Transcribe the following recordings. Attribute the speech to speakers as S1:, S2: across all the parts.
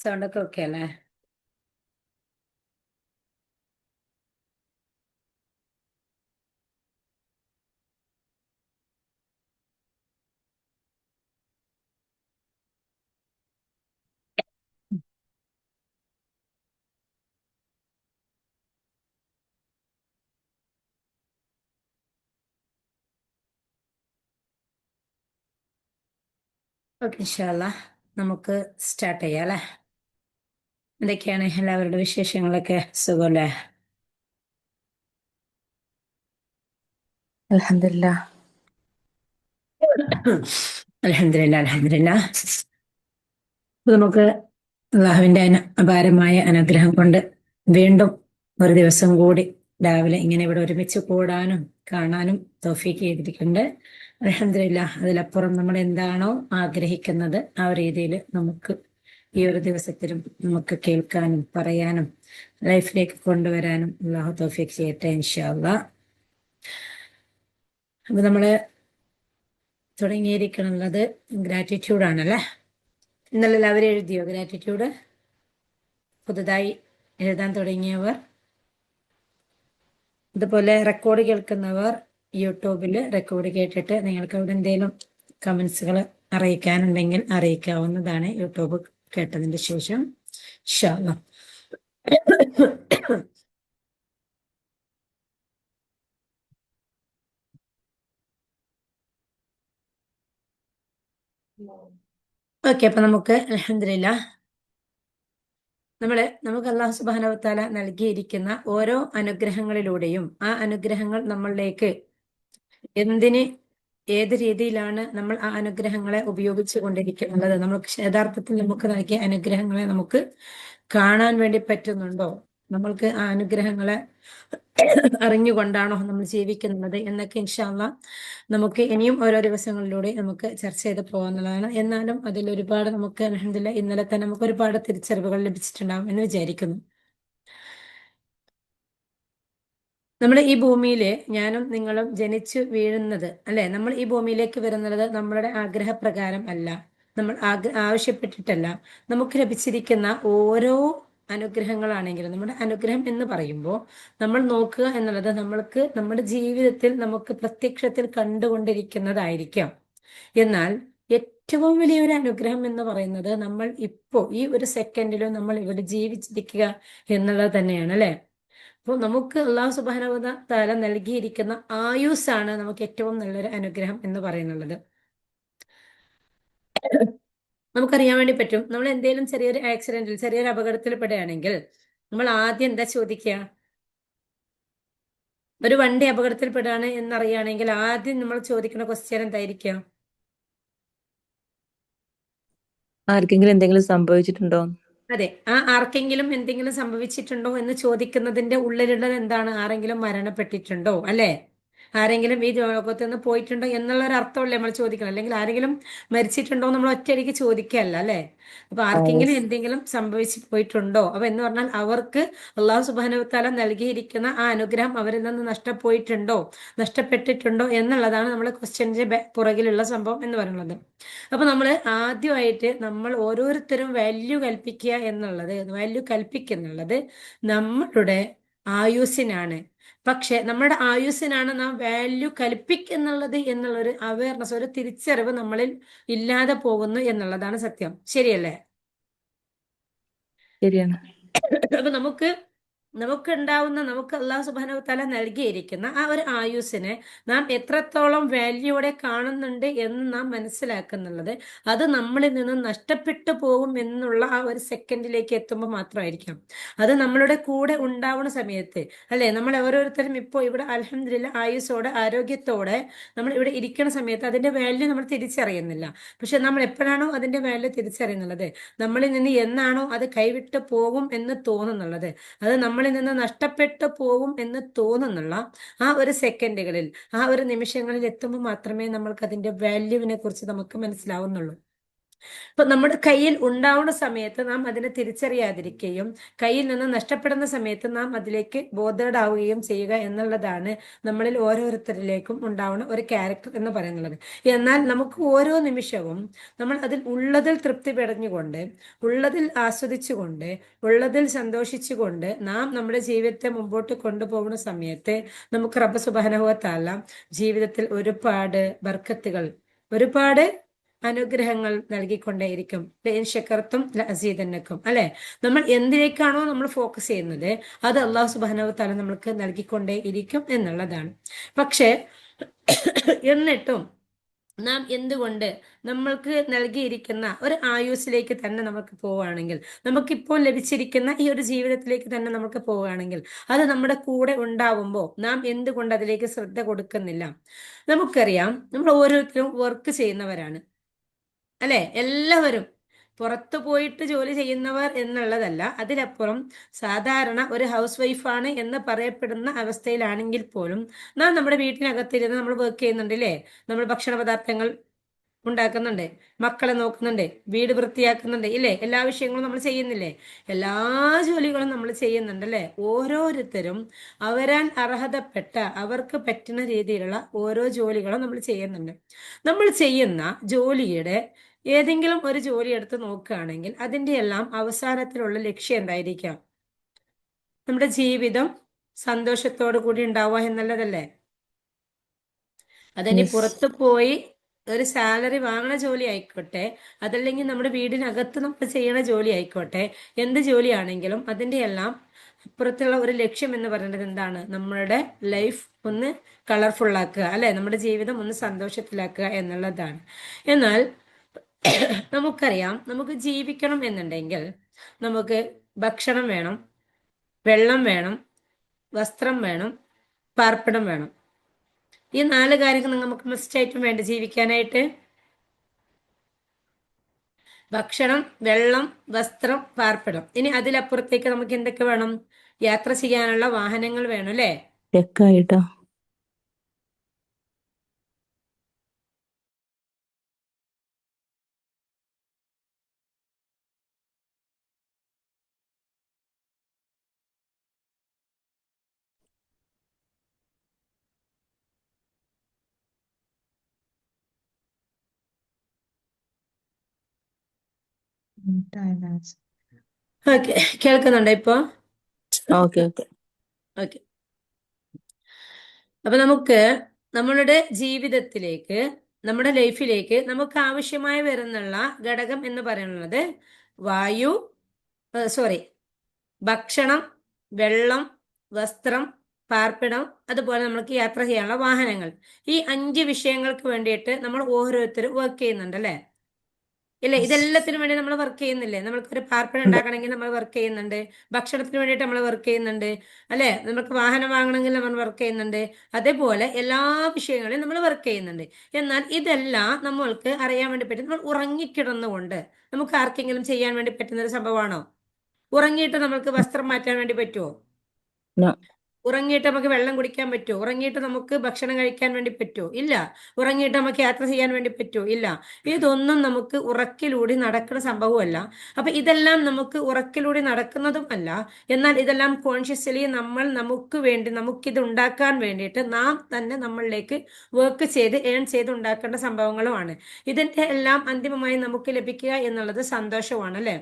S1: സൗണ്ടൊക്കെ ഓക്കെ അല്ലേ? ഓക്കെ, ഇൻഷാല്ലാ നമുക്ക് സ്റ്റാർട്ട് ചെയ്യാം അല്ലേ? എന്തൊക്കെയാണ് എല്ലാവരുടെ വിശേഷങ്ങളൊക്കെ? സുഖമല്ലേ?
S2: അൽഹംദുലില്ലാ.
S1: അൽഹംദുലില്ലാ അൽഹംദുലില്ലാ. നമുക്ക് അള്ളാഹുവിന്റെ അപാരമായ അനുഗ്രഹം കൊണ്ട് വീണ്ടും ഒരു ദിവസം കൂടി രാവിലെ ഇങ്ങനെ ഇവിടെ ഒരുമിച്ച് കൂടാനും കാണാനും തൗഫീക്ക് ചെയ്തിരിക്കുന്നുണ്ട്. അൽഹംദുലില്ലാ. അതിലപ്പുറം നമ്മൾ എന്താണോ ആഗ്രഹിക്കുന്നത് ആ ഒരു രീതിയിൽ നമുക്ക് ഈ ഒരു ദിവസത്തിലും നമുക്ക് കേൾക്കാനും പറയാനും ലൈഫിലേക്ക് കൊണ്ടുവരാനും അള്ളാഹു തൗഫീക്ക് ചെയ്യട്ടെ ഇൻഷാ അള്ളാഹ്. അപ്പൊ നമ്മള് തുടങ്ങിയിരിക്കുന്നത് ഗ്രാറ്റിറ്റ്യൂഡ് ആണല്ലേ? ഇന്നലെ എല്ലാവരും എഴുതിയോ ഗ്രാറ്റിറ്റ്യൂഡ്? പുതുതായി എഴുതാൻ തുടങ്ങിയവർ, ഇതുപോലെ റെക്കോർഡ് കേൾക്കുന്നവർ യൂട്യൂബിൽ റെക്കോർഡ് കേട്ടിട്ട് നിങ്ങൾക്ക് അവിടെ എന്തെങ്കിലും കമന്റ്സുകൾ അറിയിക്കാനുണ്ടെങ്കിൽ അറിയിക്കാവുന്നതാണ് യൂട്യൂബ് കേട്ടതിന്റെ ശേഷം ഇൻഷാ അല്ലാഹ്. ഓക്കെ, അപ്പൊ നമുക്ക് അൽഹംദുലില്ലാ നമുക്ക് അല്ലാഹു സുബ്ഹാനഹു വ തആല നൽകിയിരിക്കുന്ന ഓരോ അനുഗ്രഹങ്ങളിലൂടെയും ആ അനുഗ്രഹങ്ങൾ നമ്മളിലേക്ക് എന്തിന് ഏത് രീതിയിലാണ് നമ്മൾ ആ അനുഗ്രഹങ്ങളെ ഉപയോഗിച്ചു കൊണ്ടിരിക്കുന്നത്, നമുക്ക് യഥാർത്ഥത്തിൽ നമുക്ക് നൽകിയ അനുഗ്രഹങ്ങളെ നമുക്ക് കാണാൻ വേണ്ടി പറ്റുന്നുണ്ടോ, നമ്മൾക്ക് ആ അനുഗ്രഹങ്ങളെ അറിഞ്ഞുകൊണ്ടാണോ നമ്മൾ ജീവിക്കുന്നത് എന്നൊക്കെ ഇൻഷാ അല്ലാഹ് നമുക്ക് ഇനിയും ഓരോ ദിവസങ്ങളിലൂടെ നമുക്ക് ചർച്ച ചെയ്ത് പോകുന്നതാണ്. എന്നാലും അതിൽ ഒരുപാട് നമുക്ക് അൽഹംദുലില്ലാ ഇന്നലെ തന്നെ നമുക്ക് ഒരുപാട് തിരിച്ചറിവുകൾ ലഭിച്ചിട്ടുണ്ടാവും എന്ന് വിചാരിക്കുന്നു. നമ്മൾ ഈ ഭൂമിയിൽ ഞാനും നിങ്ങളും ജനിച്ചു വീഴുന്നത് അല്ലെ, നമ്മൾ ഈ ഭൂമിയിലേക്ക് വരുന്നത് നമ്മളുടെ ആഗ്രഹപ്രകാരം അല്ല, നമ്മൾ ആവശ്യപ്പെട്ടിട്ടല്ല. നമുക്ക് ലഭിച്ചിരിക്കുന്ന ഓരോ അനുഗ്രഹങ്ങളാണെങ്കിലും നമ്മുടെ അനുഗ്രഹം എന്ന് പറയുമ്പോൾ നമ്മൾ നോക്കുക എന്നുള്ളത് നമ്മൾക്ക് നമ്മുടെ ജീവിതത്തിൽ നമുക്ക് പ്രത്യക്ഷത്തിൽ കണ്ടുകൊണ്ടിരിക്കുന്നതായിരിക്കാം. എന്നാൽ ഏറ്റവും വലിയൊരു അനുഗ്രഹം എന്ന് പറയുന്നത് നമ്മൾ ഇപ്പോൾ ഈ ഒരു സെക്കൻഡിലും നമ്മൾ ഇവിടെ ജീവിച്ചിരിക്കുക എന്നുള്ളത് തന്നെയാണ് അല്ലെ. അപ്പോൾ നമുക്ക് അള്ളാഹു സുബ്ഹാനഹു വ തആല നൽകിയിരിക്കുന്ന ആയുസ്സാണ് നമുക്ക് ഏറ്റവും നല്ലൊരു അനുഗ്രഹം എന്ന് പറയുന്നുള്ളത്. നമുക്കറിയാൻ വേണ്ടി പറ്റും, നമ്മൾ എന്തെങ്കിലും ചെറിയൊരു ആക്സിഡന്റിൽ ചെറിയൊരു അപകടത്തിൽ പെടുകയാണെങ്കിൽ നമ്മൾ ആദ്യം എന്താ ചോദിക്കുക? ഒരു വണ്ടി അപകടത്തിൽ പെടുകയാണ് എന്നറിയുകയാണെങ്കിൽ ആദ്യം നമ്മൾ ചോദിക്കുന്ന ക്വസ്റ്റ്യൻ എന്തായിരിക്കാം?
S2: ആർക്കെങ്കിലും എന്തെങ്കിലും സംഭവിച്ചിട്ടുണ്ടോ?
S1: അതെ, ആ ആർക്കെങ്കിലും എന്തെങ്കിലും സംഭവിച്ചിട്ടുണ്ടോ എന്ന് ചോദിക്കുന്നതിന്റെ ഉള്ളിലുള്ളത് എന്താണ്? ആരെങ്കിലും മരണപ്പെട്ടിട്ടുണ്ടോ അല്ലെ, ആരെങ്കിലും ഈ ലോകത്ത് നിന്ന് പോയിട്ടുണ്ടോ എന്നുള്ള ഒരു അർത്ഥമല്ലേ നമ്മൾ ചോദിക്കണം. അല്ലെങ്കിൽ ആരെങ്കിലും മരിച്ചിട്ടുണ്ടോ നമ്മൾ ഒറ്റയടിക്ക് ചോദിക്കല്ല അല്ലെ. അപ്പൊ ആർക്കെങ്കിലും
S2: യെസ്.
S1: എന്തെങ്കിലും സംഭവിച്ചു പോയിട്ടുണ്ടോ, അപ്പൊ എന്ന് പറഞ്ഞാൽ അവർക്ക് അള്ളാഹു സുബ്ഹാനഹു വ തആല നൽകിയിരിക്കുന്ന ആ അനുഗ്രഹം അവരിൽ നിന്ന് നഷ്ടപ്പെട്ടിട്ടുണ്ടോ എന്നുള്ളതാണ് നമ്മുടെ ക്വസ്റ്റ്യന്റെ പുറകിലുള്ള സംഭവം എന്ന് പറയുന്നത്. അപ്പൊ നമ്മൾ ആദ്യമായിട്ട് നമ്മൾ ഓരോരുത്തരും വാല്യൂ കൽപ്പിക്കുന്നുള്ളത് നമ്മളുടെ ആയുസ്സിനാണ്. പക്ഷെ നമ്മുടെ ആയുസ്സിനാണ് നാം വാല്യൂ കൽപ്പിക്കുന്നുള്ളത് എന്നുള്ളൊരു അവയർനെസ്, ഒരു തിരിച്ചറിവ് നമ്മളിൽ ഇല്ലാതെ പോകുന്നു എന്നുള്ളതാണ് സത്യം. ശരിയല്ലേ?
S2: ശരിയാണ്.
S1: അപ്പൊ നമുക്ക് അള്ളാഹു സുബ്ഹാനഹു വ തആല നൽകിയിരിക്കുന്ന ആ ഒരു ആയുസ്സിനെ നാം എത്രത്തോളം വാല്യൂടെ കാണുന്നുണ്ട് എന്ന് നാം മനസ്സിലാക്കുന്നുള്ളത് അത് നമ്മളിൽ നിന്ന് നഷ്ടപ്പെട്ടു പോകും എന്നുള്ള ആ ഒരു സെക്കൻഡിലേക്ക് എത്തുമ്പോൾ മാത്രമായിരിക്കാം. അത് നമ്മളുടെ കൂടെ ഉണ്ടാവുന്ന സമയത്ത് അല്ലെ, നമ്മൾ ഓരോരുത്തരും ഇപ്പോൾ ഇവിടെ അൽഹംദുലില്ലാ ആയുസ്സോടെ ആരോഗ്യത്തോടെ നമ്മൾ ഇവിടെ ഇരിക്കുന്ന സമയത്ത് അതിന്റെ വാല്യൂ നമ്മൾ തിരിച്ചറിയുന്നില്ല. പക്ഷെ നമ്മൾ എപ്പോഴാണോ അതിന്റെ വാല്യൂ തിരിച്ചറിയുന്നുള്ളത്, നമ്മളിൽ നിന്ന് എന്നാണോ അത് കൈവിട്ട് പോകും എന്ന് തോന്നുന്നുള്ളത്, അത് നമ്മളിൽ നിന്ന് നഷ്ടപ്പെട്ടു പോകും എന്ന് തോന്നുന്നുള്ള ആ ഒരു സെക്കൻഡുകളിൽ, ആ ഒരു നിമിഷങ്ങളിൽ എത്തുമ്പോൾ മാത്രമേ നമ്മൾക്ക് അതിന്റെ വാല്യൂവിനെ കുറിച്ച് നമുക്ക് മനസ്സിലാവുന്നുള്ളൂ. ഇപ്പൊ നമ്മുടെ കയ്യിൽ ഉണ്ടാവുന്ന സമയത്ത് നാം അതിനെ തിരിച്ചറിയാതിരിക്കുകയും കയ്യിൽ നിന്ന് നഷ്ടപ്പെടുന്ന സമയത്ത് നാം അതിലേക്ക് ബോധേഡാവുകയും ചെയ്യുക എന്നുള്ളതാണ് നമ്മളിൽ ഓരോരുത്തരിലേക്കും ഉണ്ടാവുന്ന ഒരു ക്യാരക്ടർ എന്ന് പറയുന്നത്. എന്നാൽ നമുക്ക് ഓരോ നിമിഷവും നമ്മൾ അതിൽ ഉള്ളതിൽ തൃപ്തി പെടഞ്ഞുകൊണ്ട്, ഉള്ളതിൽ ആസ്വദിച്ചുകൊണ്ട്, ഉള്ളതിൽ സന്തോഷിച്ചുകൊണ്ട് നാം നമ്മുടെ ജീവിതത്തെ മുമ്പോട്ട് കൊണ്ടുപോകുന്ന സമയത്ത് നമുക്ക് റബ്ബ് സുബ്ഹാനഹു വ തആല ജീവിതത്തിൽ ഒരുപാട് ബർക്കത്തുകൾ, ഒരുപാട് അനുഗ്രഹങ്ങൾ നൽകിക്കൊണ്ടേയിരിക്കും. ലഇൻ ശകർത്തും ലഅസീദന്നക്കും. അല്ലെ, നമ്മൾ എന്തിലേക്കാണോ നമ്മൾ ഫോക്കസ് ചെയ്യുന്നത് അത് അള്ളാഹു സുബ്ഹാനഹു വ തആല നമ്മൾക്ക് നൽകിക്കൊണ്ടേ ഇരിക്കും എന്നുള്ളതാണ്. പക്ഷേ എന്നിട്ടും നാം എന്തുകൊണ്ട് നമ്മൾക്ക് നൽകിയിരിക്കുന്ന ഒരു ആയുസ്സിലേക്ക് തന്നെ നമുക്ക് പോവുകയാണെങ്കിൽ, നമുക്കിപ്പോൾ ലഭിച്ചിരിക്കുന്ന ഈ ഒരു ജീവിതത്തിലേക്ക് തന്നെ നമുക്ക് പോവുകയാണെങ്കിൽ, അത് നമ്മുടെ കൂടെ ഉണ്ടാവുമ്പോൾ നാം എന്തുകൊണ്ട് അതിലേക്ക് ശ്രദ്ധ കൊടുക്കുന്നില്ല? നമുക്കറിയാം, നമ്മൾ ഓരോരുത്തരും വർക്ക് ചെയ്യുന്നവരാണ്, അല്ലെ? എല്ലാവരും പുറത്തു പോയിട്ട് ജോലി ചെയ്യുന്നവർ എന്നുള്ളതല്ല, അതിലപ്പുറം സാധാരണ ഒരു ഹൗസ് വൈഫാണ് എന്ന് പറയപ്പെടുന്ന അവസ്ഥയിലാണെങ്കിൽ പോലും നാം നമ്മുടെ വീട്ടിനകത്തിരുന്ന് നമ്മൾ വർക്ക് ചെയ്യുന്നുണ്ട്, അല്ലേ? നമ്മൾ ഭക്ഷണ പദാർത്ഥങ്ങൾ ഉണ്ടാക്കുന്നുണ്ട്, മക്കളെ നോക്കുന്നുണ്ട്, വീട് വൃത്തിയാക്കുന്നുണ്ട്, ഇല്ലേ? എല്ലാ വിഷയങ്ങളും നമ്മൾ ചെയ്യുന്നില്ലേ? എല്ലാ ജോലികളും നമ്മൾ ചെയ്യുന്നുണ്ട്, അല്ലേ? ഓരോരുത്തരും അവരാൻ അർഹതപ്പെട്ട അവർക്ക് പറ്റുന്ന രീതിയിലുള്ള ഓരോ ജോലികളും നമ്മൾ ചെയ്യുന്നുണ്ട്. നമ്മൾ ചെയ്യുന്ന ജോലിയുടെ ഏതെങ്കിലും ഒരു ജോലി എടുത്ത് നോക്കുകയാണെങ്കിൽ അതിന്റെ എല്ലാം അവസാനത്തിലുള്ള ലക്ഷ്യം എന്തായിരിക്കാം? നമ്മുടെ ജീവിതം സന്തോഷത്തോടു കൂടി ഉണ്ടാവുക എന്നുള്ളതല്ലേ? അതിനി
S2: യെസ്.
S1: പുറത്തു പോയി ഒരു സാലറി വാങ്ങണ ജോലി ആയിക്കോട്ടെ, അതല്ലെങ്കിൽ നമ്മുടെ വീടിനകത്ത് നമ്മൾ ചെയ്യണ ജോലി ആയിക്കോട്ടെ, എന്ത് ജോലിയാണെങ്കിലും അതിന്റെ എല്ലാം അപ്പുറത്തുള്ള ഒരു ലക്ഷ്യം എന്ന് പറയുന്നത് എന്താണ്? നമ്മളുടെ ലൈഫ് ഒന്ന് കളർഫുൾ ആക്കുക, അല്ലെ? നമ്മുടെ ജീവിതം ഒന്ന് സന്തോഷത്തിലാക്കുക എന്നുള്ളതാണ്. എന്നാൽ നമുക്കറിയാം, നമുക്ക് ജീവിക്കണം എന്നുണ്ടെങ്കിൽ നമുക്ക് ഭക്ഷണം വേണം, വെള്ളം വേണം, വസ്ത്രം വേണം, പാർപ്പിടം വേണം. ഈ 4 കാര്യങ്ങൾ നമുക്ക് മസ്റ്റായിട്ടും വേണ്ട ജീവിക്കാനായിട്ട്. ഭക്ഷണം, വെള്ളം, വസ്ത്രം, പാർപ്പിടം. ഇനി അതിലപ്പുറത്തേക്ക് നമുക്ക് എന്തൊക്കെ വേണം? യാത്ര ചെയ്യാനുള്ള വാഹനങ്ങൾ വേണം, അല്ലേ?
S2: ചെക്കായിട്ടോ.
S1: ഓക്കെ, കേൾക്കുന്നുണ്ടോ ഇപ്പോ?
S2: Okay okay.
S1: ഓക്കെ. അപ്പൊ നമുക്ക് നമ്മളുടെ ജീവിതത്തിലേക്ക്, നമ്മുടെ ലൈഫിലേക്ക് നമുക്ക് ആവശ്യമായി വരുന്നുള്ള ഘടകം എന്ന് പറയുന്നത് വായു, സോറി, ഭക്ഷണം, വെള്ളം, വസ്ത്രം, പാർപ്പിടം, അതുപോലെ നമുക്ക് യാത്ര ചെയ്യാനുള്ള വാഹനങ്ങൾ. ഈ 5 വിഷയങ്ങൾക്ക് വേണ്ടിയിട്ട് നമ്മൾ ഓരോരുത്തരും വർക്ക് ചെയ്യുന്നുണ്ട്, അല്ലെ? ഇല്ല, ഇതെല്ലാത്തിനും വേണ്ടി നമ്മൾ വർക്ക് ചെയ്യുന്നില്ലേ? നമ്മൾക്ക് ഒരു പാർപ്പിടം
S2: ഉണ്ട്.
S1: ഉണ്ടാക്കണമെങ്കിൽ നമ്മൾ വർക്ക് ചെയ്യുന്നുണ്ട്, ഭക്ഷണത്തിന് വേണ്ടിയിട്ട് നമ്മൾ വർക്ക് ചെയ്യുന്നുണ്ട്, അല്ലെ? നമുക്ക് വാഹനം വാങ്ങണമെങ്കിൽ നമ്മൾ വർക്ക് ചെയ്യുന്നുണ്ട്. അതേപോലെ എല്ലാ വിഷയങ്ങളിലും നമ്മൾ വർക്ക് ചെയ്യുന്നുണ്ട്. എന്നാൽ ഇതെല്ലാം നമ്മൾക്ക് അറിയാൻ വേണ്ടി പറ്റും, നമ്മൾ ഉറങ്ങിക്കിടന്നുകൊണ്ട് നമുക്ക് ആർക്കെങ്കിലും ചെയ്യാൻ വേണ്ടി പറ്റുന്ന ഒരു സംഭവമാണോ? ഉറങ്ങിയിട്ട് നമുക്ക് വസ്ത്രം മാറ്റാൻ വേണ്ടി പറ്റുമോ?
S2: No.
S1: ഉറങ്ങിയിട്ട് നമുക്ക് വെള്ളം കുടിക്കാൻ പറ്റുമോ? ഉറങ്ങിയിട്ട് നമുക്ക് ഭക്ഷണം കഴിക്കാൻ വേണ്ടി പറ്റുമോ? ഇല്ല. ഉറങ്ങിയിട്ട് നമുക്ക് യാത്ര ചെയ്യാൻ വേണ്ടി പറ്റുമോ? ഇല്ല. ഇതൊന്നും നമുക്ക് ഉറക്കിലൂടെ നടക്കുന്ന സംഭവമല്ല. അപ്പൊ ഇതെല്ലാം നമുക്ക് ഉറക്കിലൂടെ നടക്കുന്നതും അല്ല. എന്നാൽ ഇതെല്ലാം കോൺഷ്യസ്ലി നമ്മൾ നമുക്ക് വേണ്ടി, നമുക്കിത് ഉണ്ടാക്കാൻ വേണ്ടിയിട്ട് നാം തന്നെ നമ്മളിലേക്ക് വർക്ക് ചെയ്ത് ഏൺ ചെയ്ത് ഉണ്ടാക്കേണ്ട സംഭവങ്ങളുമാണ്. ഇതിന്റെ എല്ലാം അന്തിമമായി നമുക്ക് ലഭിക്കുക എന്നുള്ളത് സന്തോഷമാണ്, അല്ലെ?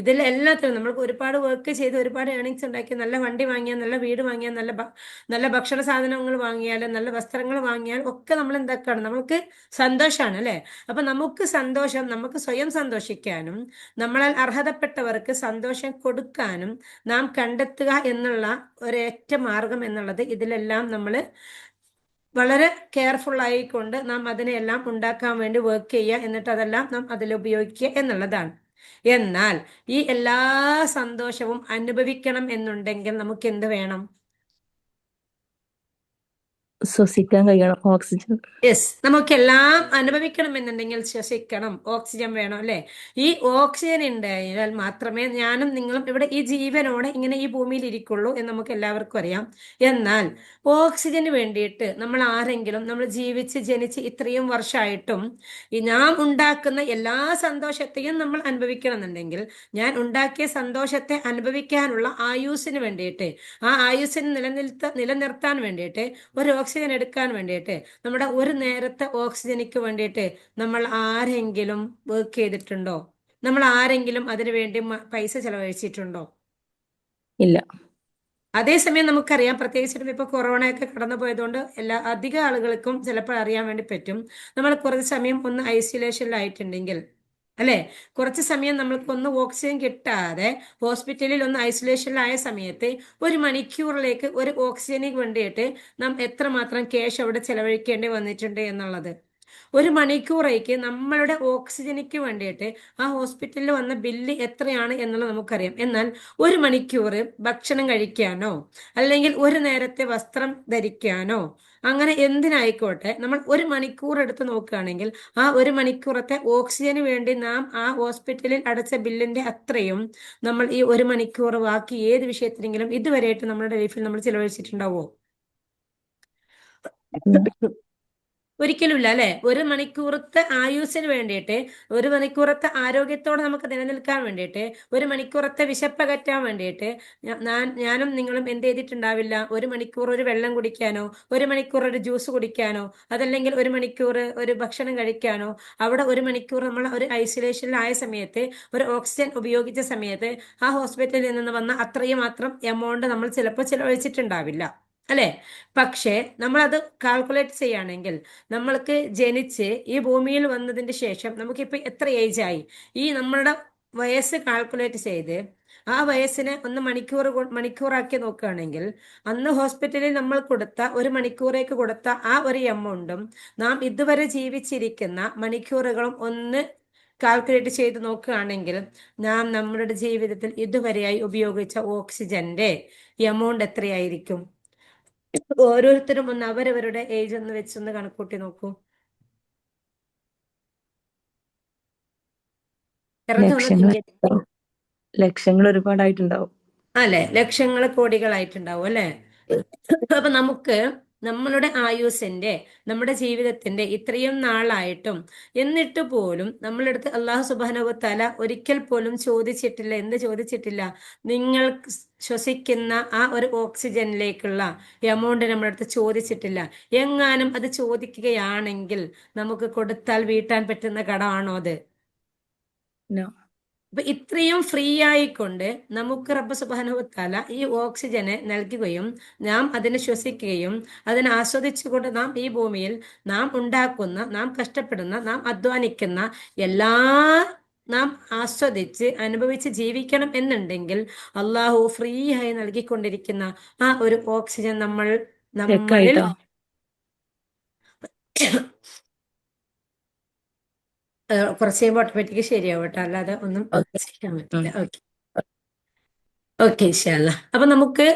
S1: ഇതിൽ എല്ലാത്തിനും നമ്മൾക്ക് ഒരുപാട് വർക്ക് ചെയ്ത് ഒരുപാട് ഏണിങ്സ് ഉണ്ടാക്കി നല്ല വണ്ടി വാങ്ങിയാൽ, നല്ല വീട് വാങ്ങിയാൽ, നല്ല ഭക്ഷണ സാധനങ്ങൾ വാങ്ങിയാൽ, നല്ല വസ്ത്രങ്ങൾ വാങ്ങിയാൽ ഒക്കെ നമ്മൾ എന്താക്കാണ്? നമുക്ക് സന്തോഷമാണ്, അല്ലെ? അപ്പൊ നമുക്ക് സന്തോഷം, നമുക്ക് സ്വയം സന്തോഷിക്കാനും നമ്മളാൽ അർഹതപ്പെട്ടവർക്ക് സന്തോഷം കൊടുക്കാനും നാം കണ്ടെത്തുക എന്നുള്ള ഒരേറ്റ മാർഗം എന്നുള്ളത് ഇതിലെല്ലാം നമ്മൾ വളരെ കെയർഫുൾ ആയിക്കൊണ്ട് നാം അതിനെല്ലാം ഉണ്ടാക്കാൻ വേണ്ടി വർക്ക് ചെയ്യുക, എന്നിട്ട് അതെല്ലാം നാം അതിൽ ഉപയോഗിക്കുക എന്നുള്ളതാണ്. എന്നാൽ ഈ എല്ലാ സന്തോഷവും അനുഭവിക്കണം എന്നുണ്ടെങ്കിൽ നമുക്ക് എന്ത് വേണം?
S2: ശ്വസിക്കാൻ കഴിയണം ഓക്സിജൻ.
S1: യെസ്, നമുക്കെല്ലാം അനുഭവിക്കണമെന്നുണ്ടെങ്കിൽ ശ്വസിക്കണം, ഓക്സിജൻ വേണം അല്ലെ? ഈ ഓക്സിജൻ ഉണ്ടായാൽ മാത്രമേ ഞാനും നിങ്ങളും ഇവിടെ ഈ ജീവനോടെ ഇങ്ങനെ ഈ ഭൂമിയിൽ ഇരിക്കുള്ളൂ എന്ന് നമുക്ക് എല്ലാവർക്കും അറിയാം. എന്നാൽ ഓക്സിജന് വേണ്ടിയിട്ട് നമ്മൾ ആരെങ്കിലും നമ്മൾ ജീവിച്ച് ജനിച്ച് ഇത്രയും വർഷമായിട്ടും ഈ നാം ഉണ്ടാക്കുന്ന എല്ലാ സന്തോഷത്തെയും നമ്മൾ അനുഭവിക്കണം എന്നുണ്ടെങ്കിൽ, ഞാൻ ഉണ്ടാക്കിയ സന്തോഷത്തെ അനുഭവിക്കാനുള്ള ആയുസ്സിന് വേണ്ടിയിട്ട്, ആ ആയുസ്സിന് നിലനിർത്താൻ വേണ്ടിയിട്ട്, ഒരു ഓക്സിജൻ എടുക്കാൻ വേണ്ടിയിട്ട്, നമ്മുടെ ഒരു നേരത്തെ ഓക്സിജനിക്ക് വേണ്ടിയിട്ട് നമ്മൾ ആരെങ്കിലും വർക്ക് ചെയ്തിട്ടുണ്ടോ? നമ്മൾ ആരെങ്കിലും അതിനു വേണ്ടി പൈസ ചെലവഴിച്ചിട്ടുണ്ടോ?
S2: ഇല്ല.
S1: അതേസമയം നമുക്കറിയാം, പ്രത്യേകിച്ചിട്ടും ഇപ്പൊ കൊറോണയൊക്കെ കടന്നു പോയതുകൊണ്ട് അധിക ആളുകൾക്കും ചിലപ്പോൾ അറിയാൻ വേണ്ടി പറ്റും. നമ്മൾ കുറച്ച് സമയം ഒന്ന് ഐസൊലേഷനിലായിട്ടുണ്ടെങ്കിൽ, അല്ലെ, കുറച്ച് സമയം നമ്മൾക്ക് ഒന്ന് ഓക്സിജൻ കിട്ടാതെ ഹോസ്പിറ്റലിൽ ഒന്ന് ഐസൊലേഷനിലായ സമയത്ത് 1 മണിക്കൂറിലേക്ക് ഒരു ഓക്സിജന് വേണ്ടിയിട്ട് നാം എത്രമാത്രം ക്യാഷ് അവിടെ ചെലവഴിക്കേണ്ടി വന്നിട്ടുണ്ട് എന്നുള്ളത്. 1 മണിക്കൂറേക്ക് നമ്മളുടെ ഓക്സിജനിക്ക് വേണ്ടിയിട്ട് ആ ഹോസ്പിറ്റലിൽ വന്ന ബില്ല് എത്രയാണ് എന്നുള്ളത് നമുക്കറിയാം. എന്നാൽ 1 മണിക്കൂർ ഭക്ഷണം കഴിക്കാനോ അല്ലെങ്കിൽ ഒരു നേരത്തെ വസ്ത്രം ധരിക്കാനോ അങ്ങനെ എന്തിനായിക്കോട്ടെ, നമ്മൾ 1 മണിക്കൂർ എടുത്ത് നോക്കുകയാണെങ്കിൽ ആ 1 മണിക്കൂറത്തെ ഓക്സിജന് വേണ്ടി നാം ആ ഹോസ്പിറ്റലിൽ അടച്ച ബില്ലിന്റെ അത്രയും നമ്മൾ ഈ 1 മണിക്കൂർ ബാക്കി ഏത് വിഷയത്തിനെങ്കിലും ഇതുവരെയായിട്ട് നമ്മുടെ ലൈഫിൽ നമ്മൾ ചിലവഴിച്ചിട്ടുണ്ടാവോ? ഒരിക്കലുമില്ല അല്ലെ? 1 മണിക്കൂറത്തെ ആയുസിന് വേണ്ടിയിട്ട്, 1 മണിക്കൂറത്തെ ആരോഗ്യത്തോടെ നമുക്ക് നിലനിൽക്കാൻ വേണ്ടിയിട്ട്, 1 മണിക്കൂറത്തെ വിശപ്പകറ്റാൻ വേണ്ടിയിട്ട് ഞാനും നിങ്ങളും എന്ത് ചെയ്തിട്ടുണ്ടാവില്ല? 1 മണിക്കൂർ ഒരു വെള്ളം കുടിക്കാനോ, 1 മണിക്കൂർ ഒരു ജ്യൂസ് കുടിക്കാനോ, അതല്ലെങ്കിൽ 1 മണിക്കൂർ ഒരു ഭക്ഷണം കഴിക്കാനോ, അവിടെ 1 മണിക്കൂർ നമ്മൾ ഒരു ഐസൊലേഷനിലായ സമയത്ത് ഒരു ഓക്സിജൻ ഉപയോഗിച്ച സമയത്ത് ആ ഹോസ്പിറ്റലിൽ നിന്ന് വന്ന അത്രയും മാത്രം എമൗണ്ട് നമ്മൾ ചിലപ്പോൾ ചിലവഴിച്ചിട്ടുണ്ടാവില്ല അല്ലെ? പക്ഷേ നമ്മളത് കാൽക്കുലേറ്റ് ചെയ്യുകയാണെങ്കിൽ, നമ്മൾക്ക് ജനിച്ച് ഈ ഭൂമിയിൽ വന്നതിന് ശേഷം നമുക്കിപ്പോൾ എത്ര ഏജ് ആയി, ഈ നമ്മളുടെ വയസ്സ് കാൽക്കുലേറ്റ് ചെയ്ത് ആ വയസ്സിനെ ഒന്ന് മണിക്കൂറാക്കി നോക്കുകയാണെങ്കിൽ, അന്ന് ഹോസ്പിറ്റലിൽ നമ്മൾ കൊടുത്ത 1 മണിക്കൂറേക്ക് കൊടുത്ത ആ ഒരു എമൗണ്ടും നാം ഇതുവരെ ജീവിച്ചിരിക്കുന്ന മണിക്കൂറുകളും ഒന്ന് കാൽക്കുലേറ്റ് ചെയ്ത് നോക്കുകയാണെങ്കിൽ, നാം നമ്മളുടെ ജീവിതത്തിൽ ഇതുവരെയായി ഉപയോഗിച്ച ഓക്സിജന്റെ എമൗണ്ട് എത്രയായിരിക്കും? ഓരോരുത്തരും ഒന്ന് അവരവരുടെ ഏജ് ഒന്ന് വെച്ചൊന്ന് കണക്കൂട്ടി നോക്കൂ. വെറുതെ ഒന്ന്
S2: ലക്ഷങ്ങൾ
S1: തിങ്ക്.
S2: ലക്ഷങ്ങൾ ഒരുപാടായിട്ടുണ്ടാവും.
S1: അല്ലെ, ലക്ഷങ്ങൾ കോടികളായിട്ടുണ്ടാവും അല്ലെ? അപ്പൊ നമുക്ക് നമ്മളുടെ ആയുസിന്റെ, നമ്മുടെ ജീവിതത്തിന്റെ ഇത്രയും നാളായിട്ടും എന്നിട്ട് പോലും നമ്മളടുത്ത് അള്ളാഹു സുബ്ഹാനഹു വ തആല ഒരിക്കൽ പോലും ചോദിച്ചിട്ടില്ല. എന്ത് ചോദിച്ചിട്ടില്ല? നിങ്ങൾ ശ്വസിക്കുന്ന ആ ഒരു ഓക്സിജനിലേക്കുള്ള എമൗണ്ട് നമ്മുടെ അടുത്ത് ചോദിച്ചിട്ടില്ല. എങ്ങാനും അത് ചോദിക്കുകയാണെങ്കിൽ നമുക്ക് കൊടുത്താൽ വീട്ടാൻ പറ്റുന്ന കടമാണോ അത്?
S2: No.
S1: അപ്പൊ ഇത്രയും ഫ്രീ ആയിക്കൊണ്ട് നമുക്ക് റബ്ബ് സുബ്ഹാനഹു വ തആല ഈ ഓക്സിജനെ നൽകുകയും നാം അതിനെ ശ്വസിക്കുകയും അതിനെ ആസ്വദിച്ചുകൊണ്ട് നാം ഈ ഭൂമിയിൽ നാം ഉണ്ടാക്കുന്ന, നാം കഷ്ടപ്പെടുന്ന, നാം അധ്വാനിക്കുന്ന എല്ലാ നാം ആസ്വദിച്ച് അനുഭവിച്ച് ജീവിക്കണം എന്നുണ്ടെങ്കിൽ, അള്ളാഹു ഫ്രീ ആയി നൽകിക്കൊണ്ടിരിക്കുന്ന ആ ഒരു ഓക്സിജൻ നമ്മളിൽ
S2: ചെക്കായിട്ടോ?
S1: കുറച്ച് കഴിയുമ്പോൾ ഓട്ടോമാറ്റിക് ശരിയാവും കേട്ടോ, അല്ലാതെ ഒന്നും
S2: ഓക്കെ.
S1: ചെയ്യാൻ പറ്റില്ല. ഓക്കെ ഓക്കെ, ഇൻഷാ അല്ലാഹ്. അപ്പൊ നമുക്ക്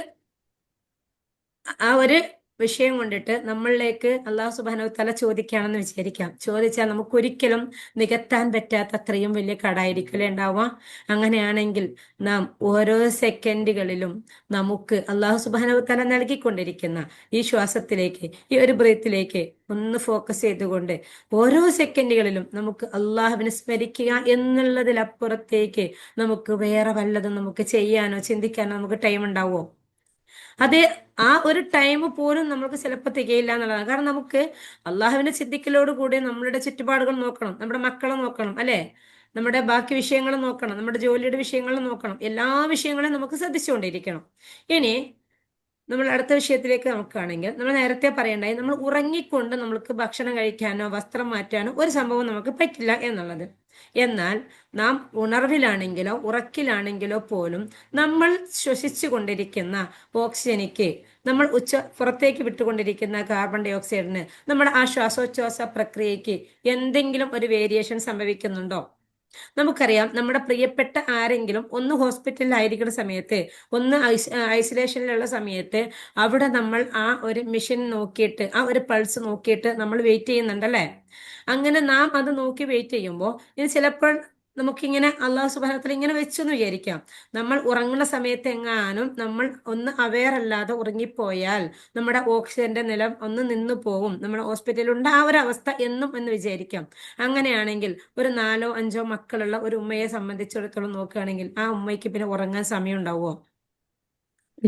S1: ആ ഒരു വിഷയം കൊണ്ടിട്ട് നമ്മളിലേക്ക് അള്ളാഹു സുബ്ഹാനഹു വ തആല ചോദിക്കുകയാണെന്ന് വിചാരിക്കാം. ചോദിച്ചാൽ നമുക്ക് ഒരിക്കലും നികത്താൻ പറ്റാത്ത അത്രയും വലിയ കടായിരിക്കില്ലേ ഉണ്ടാവുക? അങ്ങനെയാണെങ്കിൽ നാം ഓരോ സെക്കൻഡുകളിലും നമുക്ക് അള്ളാഹു സുബ്ഹാനഹു വ തആല നൽകിക്കൊണ്ടിരിക്കുന്ന ഈ ശ്വാസത്തിലേക്ക്, ഈ ഒരു ബ്രീത്തിലേക്ക് ഒന്ന് ഫോക്കസ് ചെയ്തുകൊണ്ട് ഓരോ സെക്കൻഡുകളിലും നമുക്ക് അള്ളാഹുവിനെ സ്മരിക്കുക എന്നുള്ളതിലപ്പുറത്തേക്ക് നമുക്ക് വേറെ വല്ലതും നമുക്ക് ചെയ്യാനോ ചിന്തിക്കാനോ നമുക്ക് ടൈം ഉണ്ടാവുമോ? അത് ആ ഒരു ടൈം പോലും നമുക്ക് ചിലപ്പോൾ തികയില്ല എന്നുള്ളതാണ്. കാരണം നമുക്ക് അള്ളാഹുവിനെ ചിന്തിക്കലോട് കൂടി നമ്മളുടെ ചുറ്റുപാടുകൾ നോക്കണം, നമ്മുടെ മക്കളെ നോക്കണം അല്ലെ, നമ്മുടെ ബാക്കി വിഷയങ്ങൾ നോക്കണം, നമ്മുടെ ജോലിയുടെ വിഷയങ്ങൾ നോക്കണം, എല്ലാ വിഷയങ്ങളും നമുക്ക് ശ്രദ്ധിച്ചുകൊണ്ടിരിക്കണം. ഇനി നമ്മൾ അടുത്ത വിഷയത്തിലേക്ക് നോക്കുകയാണെങ്കിൽ, നമ്മൾ നേരത്തെ പറയണ്ടായി, നമ്മൾ ഉറങ്ങിക്കൊണ്ട് നമ്മൾക്ക് ഭക്ഷണം കഴിക്കാനോ വസ്ത്രം മാറ്റാനോ ഒരു സംഭവം നമുക്ക് പറ്റില്ല എന്നുള്ളത്. എന്നാൽ നാം ഉണർവിലാണെങ്കിലോ ഉറക്കിലാണെങ്കിലോ പോലും നമ്മൾ ശ്വസിച്ചു കൊണ്ടിരിക്കുന്ന ഓക്സിജനിക്ക്, നമ്മൾ പുറത്തേക്ക് വിട്ടുകൊണ്ടിരിക്കുന്ന കാർബൺ ഡൈ ഓക്സൈഡിന്, നമ്മുടെ ആ ശ്വാസോച്ഛ്വാസ പ്രക്രിയക്ക് എന്തെങ്കിലും ഒരു വേരിയേഷൻ സംഭവിക്കുന്നുണ്ടോ? നമുക്കറിയാം നമ്മുടെ പ്രിയപ്പെട്ട ആരെങ്കിലും ഒന്ന് ഹോസ്പിറ്റലിലായിരിക്കുന്ന സമയത്ത്, ഒന്ന് ഐസൊലേഷനിലുള്ള സമയത്ത് അവിടെ നമ്മൾ ആ ഒരു മെഷീൻ നോക്കിയിട്ട്, ആ ഒരു പൾസ് നോക്കിയിട്ട് നമ്മൾ വെയിറ്റ് ചെയ്യുന്നുണ്ടല്ലേ? അങ്ങനെ നാം അത് നോക്കി വെയിറ്റ് ചെയ്യുമ്പോൾ ഇത് ചിലപ്പോൾ നമുക്കിങ്ങനെ അള്ളാഹു സുബ്ഹാനഹു ഇങ്ങനെ വെച്ചെന്ന് വിചാരിക്കാം. നമ്മൾ ഉറങ്ങുന്ന സമയത്ത് എങ്ങാനും നമ്മൾ ഒന്ന് അവെയർ അല്ലാതെ ഉറങ്ങിപ്പോയാൽ നമ്മുടെ ഓക്സിജന്റെ നിലം ഒന്ന് നിന്നു പോകും, നമ്മുടെ ഹോസ്പിറ്റലിൽ ഉണ്ട് ആ ഒരു അവസ്ഥ എന്നും എന്ന് വിചാരിക്കാം. അങ്ങനെയാണെങ്കിൽ ഒരു 4 5 മക്കളുള്ള ഒരു ഉമ്മയെ സംബന്ധിച്ചിടത്തോളം നോക്കുകയാണെങ്കിൽ ആ ഉമ്മയ്ക്ക് പിന്നെ ഉറങ്ങാൻ സമയം ഉണ്ടാവുമോ?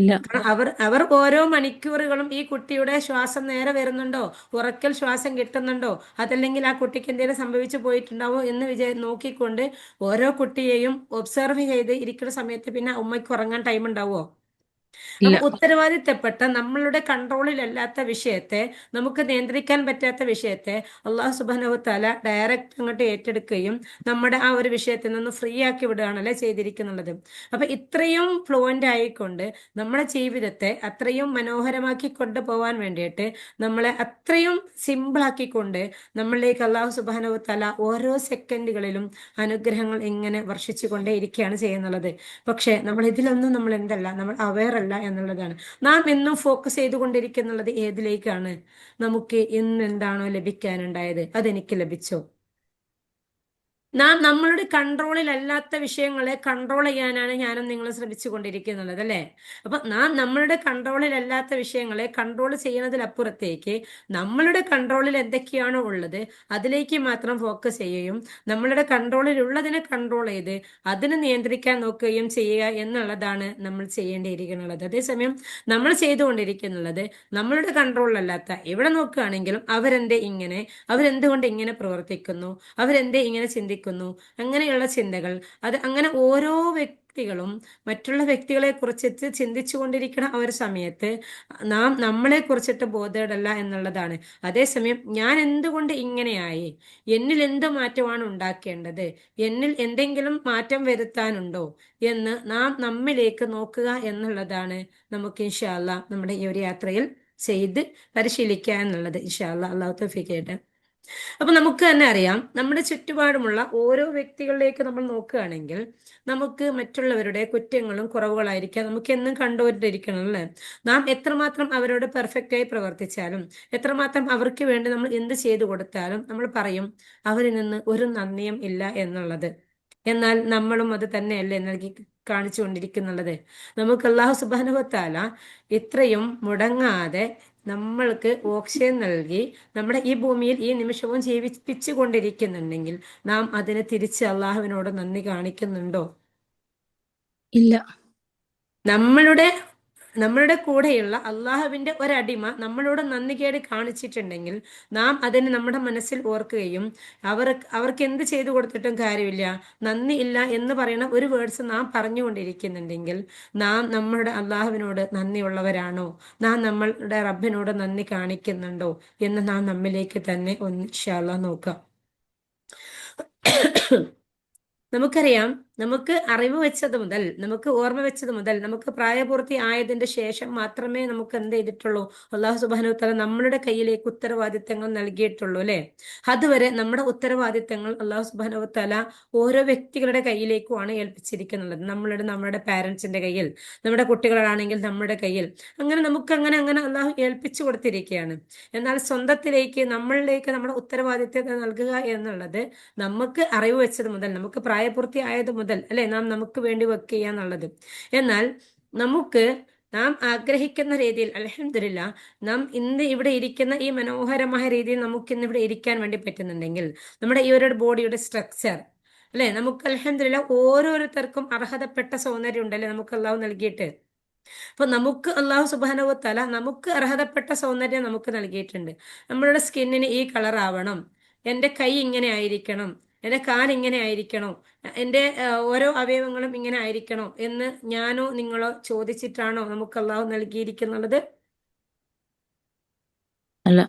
S2: ഇല്ല.
S1: കാരണം അവർ ഓരോ മണിക്കൂറുകളും ഈ കുട്ടിയുടെ ശ്വാസം നേരെ വരുന്നുണ്ടോ, ഉറക്കൽ ശ്വാസം കിട്ടുന്നുണ്ടോ, അതല്ലെങ്കിൽ ആ കുട്ടിക്ക് എന്തെങ്കിലും സംഭവിച്ചു പോയിട്ടുണ്ടാവോ എന്ന് നോക്കിക്കൊണ്ട് ഓരോ കുട്ടിയെയും ഒബ്സർവ് ചെയ്ത് ഇരിക്കുന്ന സമയത്ത് പിന്നെ ഉമ്മയ്ക്ക് ഉറങ്ങാൻ ടൈം ഉണ്ടാവുമോ? അപ്പൊ
S2: ഇല്ല.
S1: ഉത്തരവാദിത്തപ്പെട്ട നമ്മളുടെ കൺട്രോളിലല്ലാത്ത വിഷയത്തെ, നമുക്ക് നിയന്ത്രിക്കാൻ പറ്റാത്ത വിഷയത്തെ അള്ളാഹു സുബ്ഹാനഹു വതആല ഡയറക്റ്റ് അങ്ങോട്ട് ഏറ്റെടുക്കുകയും നമ്മുടെ ആ ഒരു വിഷയത്തിൽ നിന്ന് ഫ്രീ ആക്കി വിടുകയാണല്ലേ ചെയ്തിരിക്കുന്നുള്ളത്. അപ്പൊ ഇത്രയും ഫ്ലുവന്റ് ആയിക്കൊണ്ട് നമ്മുടെ ജീവിതത്തെ അത്രയും മനോഹരമാക്കി കൊണ്ടുപോകാൻ വേണ്ടിയിട്ട്, നമ്മളെ അത്രയും സിമ്പിൾ ആക്കിക്കൊണ്ട് നമ്മളിലേക്ക് അള്ളാഹു സുബ്ഹാനഹു വതആല ഓരോ സെക്കൻഡുകളിലും അനുഗ്രഹങ്ങൾ ഇങ്ങനെ വർഷിച്ചു കൊണ്ടേ ഇരിക്കുകയാണ് ചെയ്യുന്നുള്ളത്. പക്ഷെ നമ്മൾ ഇതിലൊന്നും നമ്മൾ എന്തല്ല, നമ്മൾ അവെയർ അല്ല എന്നുള്ളതാണ്. നാം എന്നും ഫോക്കസ് ചെയ്തുകൊണ്ടിരിക്കുന്നുള്ളത് ഏതിലേക്കാണ്? നമുക്ക് ഇന്ന് എന്താണോ ലഭിക്കാനുണ്ടായത് അതെനിക്ക് ലഭിച്ചോ? നാം നമ്മളുടെ കൺട്രോളിലല്ലാത്ത വിഷയങ്ങളെ കൺട്രോൾ ചെയ്യാനാണ് ഞാനും നിങ്ങളും ശ്രമിച്ചു കൊണ്ടിരിക്കുന്നുള്ളത്, അല്ലേ? അപ്പൊ നാം നമ്മളുടെ കൺട്രോളിലല്ലാത്ത വിഷയങ്ങളെ കൺട്രോൾ ചെയ്യുന്നതിലപ്പുറത്തേക്ക് നമ്മളുടെ കൺട്രോളിൽ എന്തൊക്കെയാണോ ഉള്ളത് അതിലേക്ക് മാത്രം ഫോക്കസ് ചെയ്യുകയും നമ്മളുടെ കൺട്രോളിൽ ഉള്ളതിനെ കൺട്രോൾ ചെയ്ത് അതിനെ നിയന്ത്രിക്കാൻ നോക്കുകയും ചെയ്യുക എന്നുള്ളതാണ് നമ്മൾ ചെയ്യേണ്ടിയിരിക്കുന്നത്. അതേസമയം നമ്മൾ ചെയ്തുകൊണ്ടിരിക്കുന്നുള്ളത് നമ്മളുടെ കൺട്രോളിലല്ലാത്ത, ഇവിടെ നോക്കുകയാണെങ്കിലും അവരെന്തുകൊണ്ട് ഇങ്ങനെ പ്രവർത്തിക്കുന്നു, അവരെന്തേ ഇങ്ങനെ ചിന്തിക്കുന്നു, അങ്ങനെയുള്ള ചിന്തകൾ, അത് അങ്ങനെ ഓരോ വ്യക്തികളും മറ്റുള്ള വ്യക്തികളെ കുറിച്ചിട്ട് ചിന്തിച്ചു കൊണ്ടിരിക്കുന്ന ആ ഒരു സമയത്ത് നാം നമ്മളെ കുറിച്ചിട്ട് ബോധേഡല്ല എന്നുള്ളതാണ്. അതേസമയം ഞാൻ എന്തുകൊണ്ട് ഇങ്ങനെയായി, എന്നിൽ എന്ത് മാറ്റമാണ് ഉണ്ടാക്കേണ്ടത്, എന്നിൽ എന്തെങ്കിലും മാറ്റം വരുത്താനുണ്ടോ എന്ന് നാം നമ്മിലേക്ക് നോക്കുക എന്നുള്ളതാണ് നമുക്ക് ഇൻഷാ അല്ലാഹ് നമ്മുടെ ഈ ഒരു യാത്രയിൽ ചെയ്ത് പരിശീലിക്കുക എന്നുള്ളത്. ഇൻഷാ അല്ലാഹ്, അള്ളാഹു തൗഫീഖ് ചെയ്യട്ടെ. അപ്പൊ നമുക്ക് തന്നെ അറിയാം, നമ്മുടെ ചുറ്റുപാടുമുള്ള ഓരോ വ്യക്തികളിലേക്ക് നമ്മൾ നോക്കുകയാണെങ്കിൽ നമുക്ക് മറ്റുള്ളവരുടെ കുറ്റങ്ങളും കുറവുകളായിരിക്കാം നമുക്ക് എന്നും കണ്ടുകൊണ്ടിരിക്കണം, അല്ലേ? നാം എത്രമാത്രം അവരോട് പെർഫെക്റ്റ് ആയി പ്രവർത്തിച്ചാലും, എത്രമാത്രം അവർക്ക് വേണ്ടി നമ്മൾ എന്ത് ചെയ്തു കൊടുത്താലും നമ്മൾ പറയും അവരിൽ നിന്ന് ഒരു നന്ദിയും ഇല്ല എന്നുള്ളത്. എന്നാൽ നമ്മളും അത് തന്നെയല്ലേ നൽകി കാണിച്ചുകൊണ്ടിരിക്കുന്നുള്ളത്. നമുക്ക് അല്ലാഹു സുബ്ഹാനഹു വതആല ഇത്രയും മുടങ്ങാതെ നമ്മൾക്ക് ഓക്സിജൻ നൽകി നമ്മുടെ ഈ ഭൂമിയിൽ ഈ നിമിഷവും ജീവിപ്പിച്ചു കൊണ്ടിരിക്കുന്നുണ്ടെങ്കിൽ നാം അതിന് തിരിച്ച് അള്ളാഹുവിനോട് നന്ദി കാണിക്കുന്നുണ്ടോ?
S2: ഇല്ല.
S1: നമ്മളുടെ നമ്മളുടെ കൂടെയുള്ള അള്ളാഹുവിന്റെ ഒരടിമ നമ്മളോട് നന്ദികേട് കാണിച്ചിട്ടുണ്ടെങ്കിൽ നാം അതിന് നമ്മുടെ മനസ്സിൽ ഓർക്കുകയും അവർക്ക് എന്ത് ചെയ്തു കൊടുത്തിട്ടും കാര്യമില്ല, നന്ദി ഇല്ല എന്ന് പറയുന്ന ഒരു വേർഡ്സ് നാം പറഞ്ഞുകൊണ്ടിരിക്കുന്നുണ്ടെങ്കിൽ നാം നമ്മളുടെ അള്ളാഹുവിനോട് നന്ദിയുള്ളവരാണോ, നാം നമ്മളുടെ റബ്ബിനോട് നന്ദി കാണിക്കുന്നുണ്ടോ എന്ന് നാം നമ്മിലേക്ക് തന്നെ ഒന്ന് ഇൻഷാ അല്ലാഹ് നോക്കാം. നമുക്കറിയാം, നമുക്ക് അറിവ് വെച്ചത് മുതൽ, നമുക്ക് ഓർമ്മ വെച്ചത് മുതൽ, നമുക്ക് പ്രായപൂർത്തി ആയതിന്റെ ശേഷം മാത്രമേ നമുക്ക് എന്ത് ചെയ്തിട്ടുള്ളൂ, അള്ളാഹു സുബ്ഹാനഹു വതആല നമ്മളുടെ കയ്യിലേക്ക് ഉത്തരവാദിത്തങ്ങൾ നൽകിയിട്ടുള്ളൂ, അല്ലെ? അതുവരെ നമ്മുടെ ഉത്തരവാദിത്തങ്ങൾ അള്ളാഹു സുബ്ഹാനഹു വതആല ഓരോ വ്യക്തികളുടെ കയ്യിലേക്കുമാണ് ഏൽപ്പിച്ചിരിക്കുന്നുള്ളത്. നമ്മുടെ പാരന്റ്സിന്റെ കയ്യിൽ, നമ്മുടെ കുട്ടികളാണെങ്കിൽ നമ്മുടെ കയ്യിൽ, അങ്ങനെ നമുക്ക് അങ്ങനെ അങ്ങനെ അള്ളാഹു ഏൽപ്പിച്ചു കൊടുത്തിരിക്കുകയാണ്. എന്നാൽ സ്വന്തത്തിലേക്ക്, നമ്മളിലേക്ക് നമ്മുടെ ഉത്തരവാദിത്തത്തെ നൽകുക എന്നുള്ളത് നമുക്ക് അറിവ് വെച്ചത് മുതൽ, നമുക്ക് പ്രായപൂർത്തി ആയത് മുതൽ, അല്ലെ, നാം നമുക്ക് വേണ്ടി വർക്ക് ചെയ്യാന്നുള്ളത്. എന്നാൽ നാം ആഗ്രഹിക്കുന്ന രീതിയിൽ അൽഹംദുലില്ലാഹ് നാം ഇന്ന് ഇവിടെ ഇരിക്കുന്ന ഈ മനോഹരമായ രീതിയിൽ നമുക്ക് ഇന്ന് ഇവിടെ ഇരിക്കാൻ വേണ്ടി പറ്റുന്നുണ്ടെങ്കിൽ, നമ്മുടെ ഈ ഒരു ബോഡിയുടെ സ്ട്രക്ചർ, അല്ലെ, നമുക്ക് അൽഹംദുലില്ലാഹ് ഓരോരുത്തർക്കും അർഹതപ്പെട്ട സൗന്ദര്യം ഉണ്ടല്ലേ നമുക്ക് അള്ളാഹു നൽകിയിട്ട്. അപ്പൊ നമുക്ക് അള്ളാഹു സുബ്ഹാനഹു വതആല നമുക്ക് അർഹതപ്പെട്ട സൗന്ദര്യം നമുക്ക് നൽകിയിട്ടുണ്ട്. നമ്മളുടെ സ്കിന്നിന് ഈ കളർ ആവണം, എൻ്റെ കൈ ഇങ്ങനെ ആയിരിക്കണം, എൻ്റെ കാൽ ഇങ്ങനെ ആയിരിക്കണോ, എൻ്റെ ഓരോ അവയവങ്ങളും ഇങ്ങനെ ആയിരിക്കണോ എന്ന് ഞാനോ നിങ്ങളോ ചോദിച്ചിട്ടാണോ നമുക്ക് അള്ളാഹു നൽകിയിരിക്കുന്നുള്ളത്?
S2: അല്ല.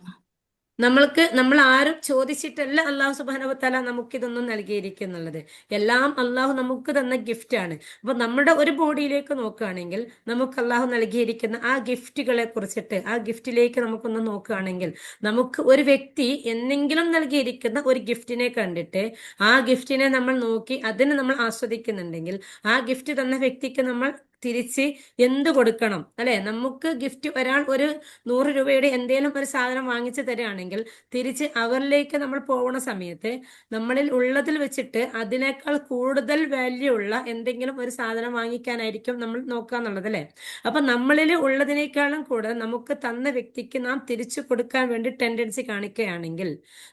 S1: നമ്മൾ ആരും ചോദിച്ചിട്ടല്ല അള്ളാഹു സുബ്ഹാനഹു വ തആല നമുക്കിതൊന്നും നൽകിയിരിക്കുന്നുള്ളത്. എല്ലാം അള്ളാഹു നമുക്ക് തന്ന ഗിഫ്റ്റ് ആണ്. അപ്പൊ നമ്മുടെ ഒരു ബോഡിയിലേക്ക് നോക്കുകയാണെങ്കിൽ നമുക്ക് അള്ളാഹു നൽകിയിരിക്കുന്ന ആ ഗിഫ്റ്റുകളെ കുറിച്ചിട്ട്, ആ ഗിഫ്റ്റിലേക്ക് നമുക്കൊന്ന് നോക്കുകയാണെങ്കിൽ, നമുക്ക് ഒരു വ്യക്തി എന്നെങ്കിലും നൽകിയിരിക്കുന്ന ഒരു ഗിഫ്റ്റിനെ കണ്ടിട്ട് ആ ഗിഫ്റ്റിനെ നമ്മൾ നോക്കി അതിനെ നമ്മൾ ആസ്വദിക്കുന്നുണ്ടെങ്കിൽ, ആ ഗിഫ്റ്റ് തന്ന വ്യക്തിക്ക് നമ്മൾ തിരിച്ച് എന്ത് കൊടുക്കണം, അല്ലെ? നമുക്ക് ഗിഫ്റ്റ് ഒരാൾ ഒരു 100 രൂപയുടെ എന്തെങ്കിലും ഒരു സാധനം വാങ്ങിച്ചു തരികയാണെങ്കിൽ തിരിച്ച് അവരിലേക്ക് നമ്മൾ പോകുന്ന സമയത്ത് നമ്മളിൽ ഉള്ളതിൽ വെച്ചിട്ട് അതിനേക്കാൾ കൂടുതൽ വാല്യൂ ഉള്ള എന്തെങ്കിലും ഒരു സാധനം വാങ്ങിക്കാനായിരിക്കും നമ്മൾ നോക്കുക എന്നുള്ളത്, അല്ലെ? അപ്പൊ നമ്മളിൽ ഉള്ളതിനേക്കാളും കൂടുതൽ നമുക്ക് തന്ന വ്യക്തിക്ക് നാം തിരിച്ചു കൊടുക്കാൻ വേണ്ടി ടെൻഡൻസി കാണിക്കുകയാണെങ്കിൽ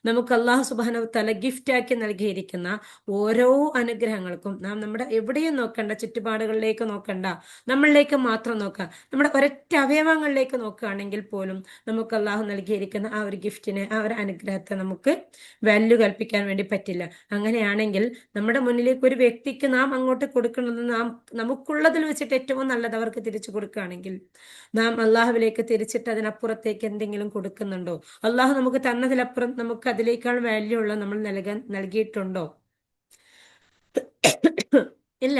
S1: നമുക്ക് അള്ളാഹു സുബ്ഹാനഹു വ തആല ഗിഫ്റ്റ് ആക്കി നൽകിയിരിക്കുന്ന ഓരോ അനുഗ്രഹങ്ങൾക്കും നാം നമ്മുടെ എവിടെയും നോക്കണ്ട, ചുറ്റുപാടുകളിലേക്ക് നോക്കണ്ട, നമ്മളിലേക്ക് മാത്രം നോക്കാം. നമ്മുടെ ഒരൊറ്റ അവയവങ്ങളിലേക്ക് നോക്കുകയാണെങ്കിൽ പോലും നമുക്ക് അള്ളാഹു നൽകിയിരിക്കുന്ന ആ ഒരു ഗിഫ്റ്റിനെ, ആ ഒരു അനുഗ്രഹത്തെ നമുക്ക് വാല്യൂ കൽപ്പിക്കാൻ വേണ്ടി പറ്റില്ല. അങ്ങനെയാണെങ്കിൽ നമ്മുടെ മുന്നിലേക്ക് ഒരു വ്യക്തിക്ക് നാം അങ്ങോട്ട് കൊടുക്കുന്നത് നാം നമുക്കുള്ളതിൽ വെച്ചിട്ട് ഏറ്റവും നല്ലത് അവർക്ക് തിരിച്ചു കൊടുക്കുകയാണെങ്കിൽ നാം അള്ളാഹുവിലേക്ക് തിരിച്ചിട്ട് അതിനപ്പുറത്തേക്ക് എന്തെങ്കിലും കൊടുക്കുന്നുണ്ടോ? അള്ളാഹു നമുക്ക് തന്നതിലപ്പുറം നമുക്ക് അതിനേക്കാൾ വാല്യൂ ഉള്ള നമ്മൾ നൽകിയിട്ടുണ്ടോ? ഇല്ല.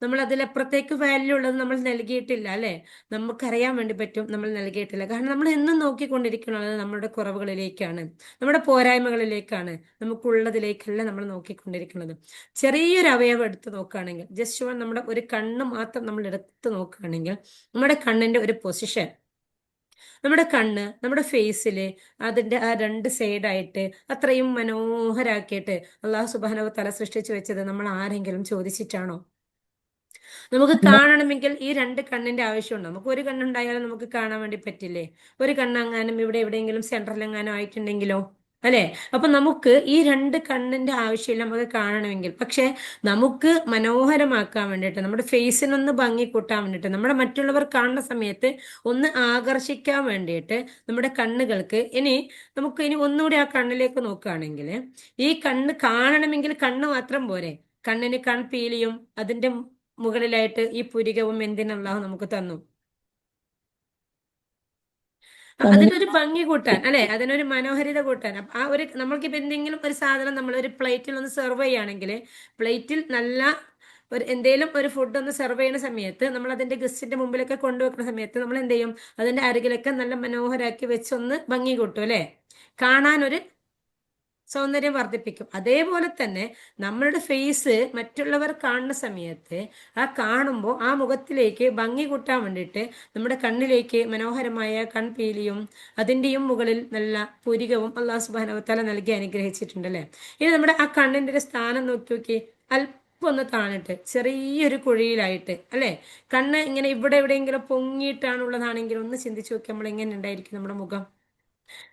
S1: നമ്മൾ അതിലപ്പുറത്തേക്ക് വാല്യൂ ഉള്ളത് നമ്മൾ നൽകിയിട്ടില്ല, അല്ലെ? നമുക്കറിയാൻ വേണ്ടി പറ്റും നമ്മൾ നൽകിയിട്ടില്ല. കാരണം നമ്മൾ എന്നും നോക്കിക്കൊണ്ടിരിക്കുന്നത് നമ്മുടെ കുറവുകളിലേക്കാണ്, നമ്മുടെ പോരായ്മകളിലേക്കാണ്, നമുക്കുള്ളതിലേക്കല്ല നമ്മൾ നോക്കിക്കൊണ്ടിരിക്കുന്നത്. ചെറിയൊരു അവയവം എടുത്ത് നോക്കുകയാണെങ്കിൽ, ജസ്റ്റ് നമ്മുടെ ഒരു കണ്ണ് മാത്രം നമ്മൾ എടുത്ത് നോക്കുകയാണെങ്കിൽ, നമ്മുടെ കണ്ണിന്റെ ഒരു പൊസിഷൻ, നമ്മുടെ കണ്ണ് നമ്മുടെ ഫേസില് അതിന്റെ ആ രണ്ട് സൈഡായിട്ട് അത്രയും മനോഹരാക്കിയിട്ട് അള്ളാഹു സുബ്ഹാനഹു വ തആല സൃഷ്ടിച്ചു വെച്ചത് നമ്മൾ ആരെങ്കിലും ചോദിച്ചിട്ടാണോ? നമുക്ക്
S2: ഇല്ല.
S1: കാണണമെങ്കിൽ ഈ രണ്ട് കണ്ണിന്റെ ആവശ്യമുണ്ട്. നമുക്ക് ഒരു കണ്ണുണ്ടായാലും നമുക്ക് കാണാൻ വേണ്ടി പറ്റില്ലേ? ഒരു കണ്ണെങ്ങാനും ഇവിടെ എവിടെയെങ്കിലും സെൻട്രലെങ്ങാനും ആയിട്ടുണ്ടെങ്കിലോ, അല്ലെ? അപ്പൊ നമുക്ക് ഈ രണ്ട് കണ്ണിന്റെ ആവശ്യമില്ല നമുക്ക് കാണണമെങ്കിൽ. പക്ഷെ നമുക്ക് മനോഹരമാക്കാൻ വേണ്ടിയിട്ട്, നമ്മുടെ ഫേസിനൊന്ന് ഭംഗി കൂട്ടാൻ വേണ്ടിയിട്ട്, നമ്മുടെ മറ്റുള്ളവർ കാണുന്ന സമയത്ത് ഒന്ന് ആകർഷിക്കാൻ വേണ്ടിയിട്ട് നമ്മുടെ കണ്ണുകൾക്ക് നമുക്ക് ഇനി ഒന്നുകൂടി ആ കണ്ണിലേക്ക് നോക്കുകയാണെങ്കിൽ, ഈ കണ്ണ് കാണണമെങ്കിൽ കണ്ണ് മാത്രം പോരെ. കണ്ണിന് കൺപീലിയും അതിന്റെ മുകളിലായിട്ട് ഈ പുരികവും എന്തിനല്ലാഹു നമുക്ക് തന്നു?
S2: കണ്ണിന്
S1: അതിനൊരു ഭംഗി കൂട്ടാൻ, അല്ലെ? അതിനൊരു മനോഹരിത കൂട്ടാൻ. ആ ഒരു നമ്മൾക്കിപ്പോ എന്തെങ്കിലും ഒരു സാധനം നമ്മൾ ഒരു പ്ലേറ്റിൽ ഒന്ന് സെർവ് ചെയ്യുകയാണെങ്കിൽ, പ്ലേറ്റിൽ നല്ല ഒരു എന്തേലും ഒരു ഫുഡ് ഒന്ന് സെർവ് ചെയ്യുന്ന സമയത്ത് നമ്മൾ അതിന്റെ ഗസ്റ്റിന്റെ മുമ്പിലൊക്കെ കൊണ്ടുവെക്കുന്ന സമയത്ത് നമ്മൾ എന്ത് ചെയ്യും? അതിന്റെ അരികിലൊക്കെ നല്ല മനോഹരാക്കി വെച്ചൊന്ന് ഭംഗി കൂട്ടും, അല്ലെ? കാണാനൊരു സൗന്ദര്യം വർദ്ധിപ്പിക്കും. അതേപോലെ തന്നെ നമ്മളുടെ ഫേസ് മറ്റുള്ളവർ കാണുന്ന സമയത്ത് ആ കാണുമ്പോൾ ആ മുഖത്തിലേക്ക് ഭംഗി കൂട്ടാൻ വേണ്ടിയിട്ട് നമ്മുടെ കണ്ണിലേക്ക് മനോഹരമായ കൺപീലിയും അതിൻ്റെയും മുകളിൽ നല്ല പുരികവും അള്ളാഹു സുബ്ഹാനഹു വ തആല നൽകി അനുഗ്രഹിച്ചിട്ടുണ്ട്, അല്ലേ? ഇനി നമ്മുടെ ആ കണ്ണിന്റെ ഒരു സ്ഥാനം നോക്കി നോക്കി, അല്പം ഒന്ന് താണിട്ട് ചെറിയൊരു കുഴിയിലായിട്ട്, അല്ലെ? കണ്ണ് ഇങ്ങനെ ഇവിടെ എവിടെയെങ്കിലും പൊങ്ങിയിട്ടാണുള്ളതാണെങ്കിൽ ഒന്ന് ചിന്തിച്ചു നോക്കി നമ്മൾ എങ്ങനെ ഉണ്ടായിരിക്കും നമ്മുടെ മുഖം.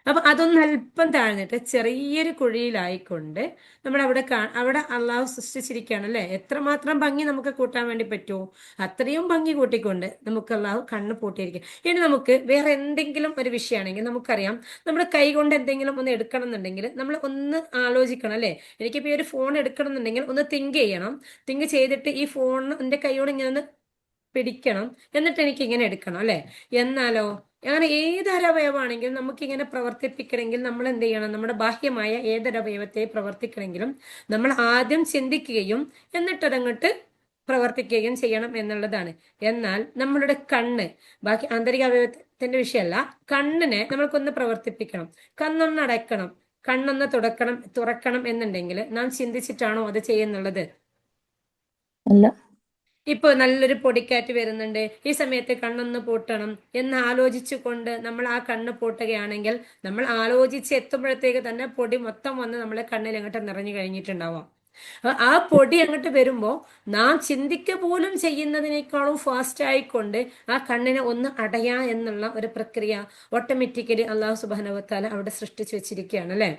S1: അപ്പൊ അതൊന്ന് അല്പം താഴ്ന്നിട്ട് ചെറിയൊരു കുഴിയിലായിക്കൊണ്ട് നമ്മൾ അവിടെ അള്ളാഹു സൃഷ്ടിച്ചിരിക്കുകയാണ്, അല്ലെ? എത്രമാത്രം ഭംഗി നമുക്ക് കൂട്ടാൻ വേണ്ടി പറ്റുമോ അത്രയും ഭംഗി കൂട്ടിക്കൊണ്ട് നമുക്ക് അള്ളാഹു കണ്ണ് പൂട്ടിയിരിക്കും. ഇനി നമുക്ക് വേറെ എന്തെങ്കിലും ഒരു വിഷയമാണെങ്കിൽ നമുക്കറിയാം, നമ്മുടെ കൈ കൊണ്ട് എന്തെങ്കിലും ഒന്ന് എടുക്കണം എന്നുണ്ടെങ്കിൽ നമ്മൾ ഒന്ന് ആലോചിക്കണം, അല്ലെ? എനിക്കിപ്പോ ഈ ഒരു ഫോൺ എടുക്കണം എന്നുണ്ടെങ്കിൽ ഒന്ന് തിങ്ക് ചെയ്യണം. തിങ്ക് ചെയ്തിട്ട് ഈ ഫോൺ എന്റെ കൈയോട് ഇങ്ങനെ ഒന്ന് പിടിക്കണം, എന്നിട്ട് എനിക്ക് ഇങ്ങനെ എടുക്കണം, അല്ലെ? എന്നാലോ അങ്ങനെ ഏതൊരവയവാണെങ്കിലും നമുക്കിങ്ങനെ പ്രവർത്തിപ്പിക്കണമെങ്കിൽ നമ്മൾ എന്ത് ചെയ്യണം? നമ്മുടെ ബാഹ്യമായ ഏതൊരവയവത്തെ പ്രവർത്തിക്കണമെങ്കിലും നമ്മൾ ആദ്യം ചിന്തിക്കുകയും എന്നിട്ടതങ്ങോട്ട് പ്രവർത്തിക്കുകയും ചെയ്യണം എന്നുള്ളതാണ്. എന്നാൽ നമ്മളുടെ കണ്ണ്, ബാക്കി ആന്തരിക അവയവത്തിന്റെ വിഷയമല്ല, കണ്ണിനെ നമ്മൾക്കൊന്ന് പ്രവർത്തിപ്പിക്കണം, കണ്ണൊന്ന് അടയ്ക്കണം, കണ്ണൊന്ന് തുറക്കണം എന്നുണ്ടെങ്കിൽ നാം ചിന്തിച്ചിട്ടാണോ അത് ചെയ്യുന്നുള്ളത്?
S2: അല്ല.
S1: ഇപ്പൊ നല്ലൊരു പൊടിക്കാറ്റ് വരുന്നുണ്ട്, ഈ സമയത്ത് കണ്ണൊന്ന് പൂട്ടണം എന്ന് ആലോചിച്ചു കൊണ്ട് നമ്മൾ ആ കണ്ണ് പൂട്ടുകയാണെങ്കിൽ നമ്മൾ ആലോചിച്ച് എത്തുമ്പോഴത്തേക്ക് തന്നെ പൊടി മൊത്തം വന്ന് നമ്മളെ കണ്ണിൽ അങ്ങോട്ട് നിറഞ്ഞു കഴിഞ്ഞിട്ടുണ്ടാവാം. ആ പൊടി അങ്ങോട്ട് വരുമ്പോ നാം ചിന്തിക്ക പോലും ചെയ്യുന്നതിനേക്കാളും ഫാസ്റ്റ് ആയിക്കൊണ്ട് ആ കണ്ണിനെ ഒന്ന് അടയാ എന്നുള്ള ഒരു പ്രക്രിയ ഓട്ടോമാറ്റിക്കലി അള്ളാഹു സുബ്ഹാനഹു വ തആല അവിടെ സൃഷ്ടിച്ചു വെച്ചിരിക്കുകയാണ്, അല്ലെ?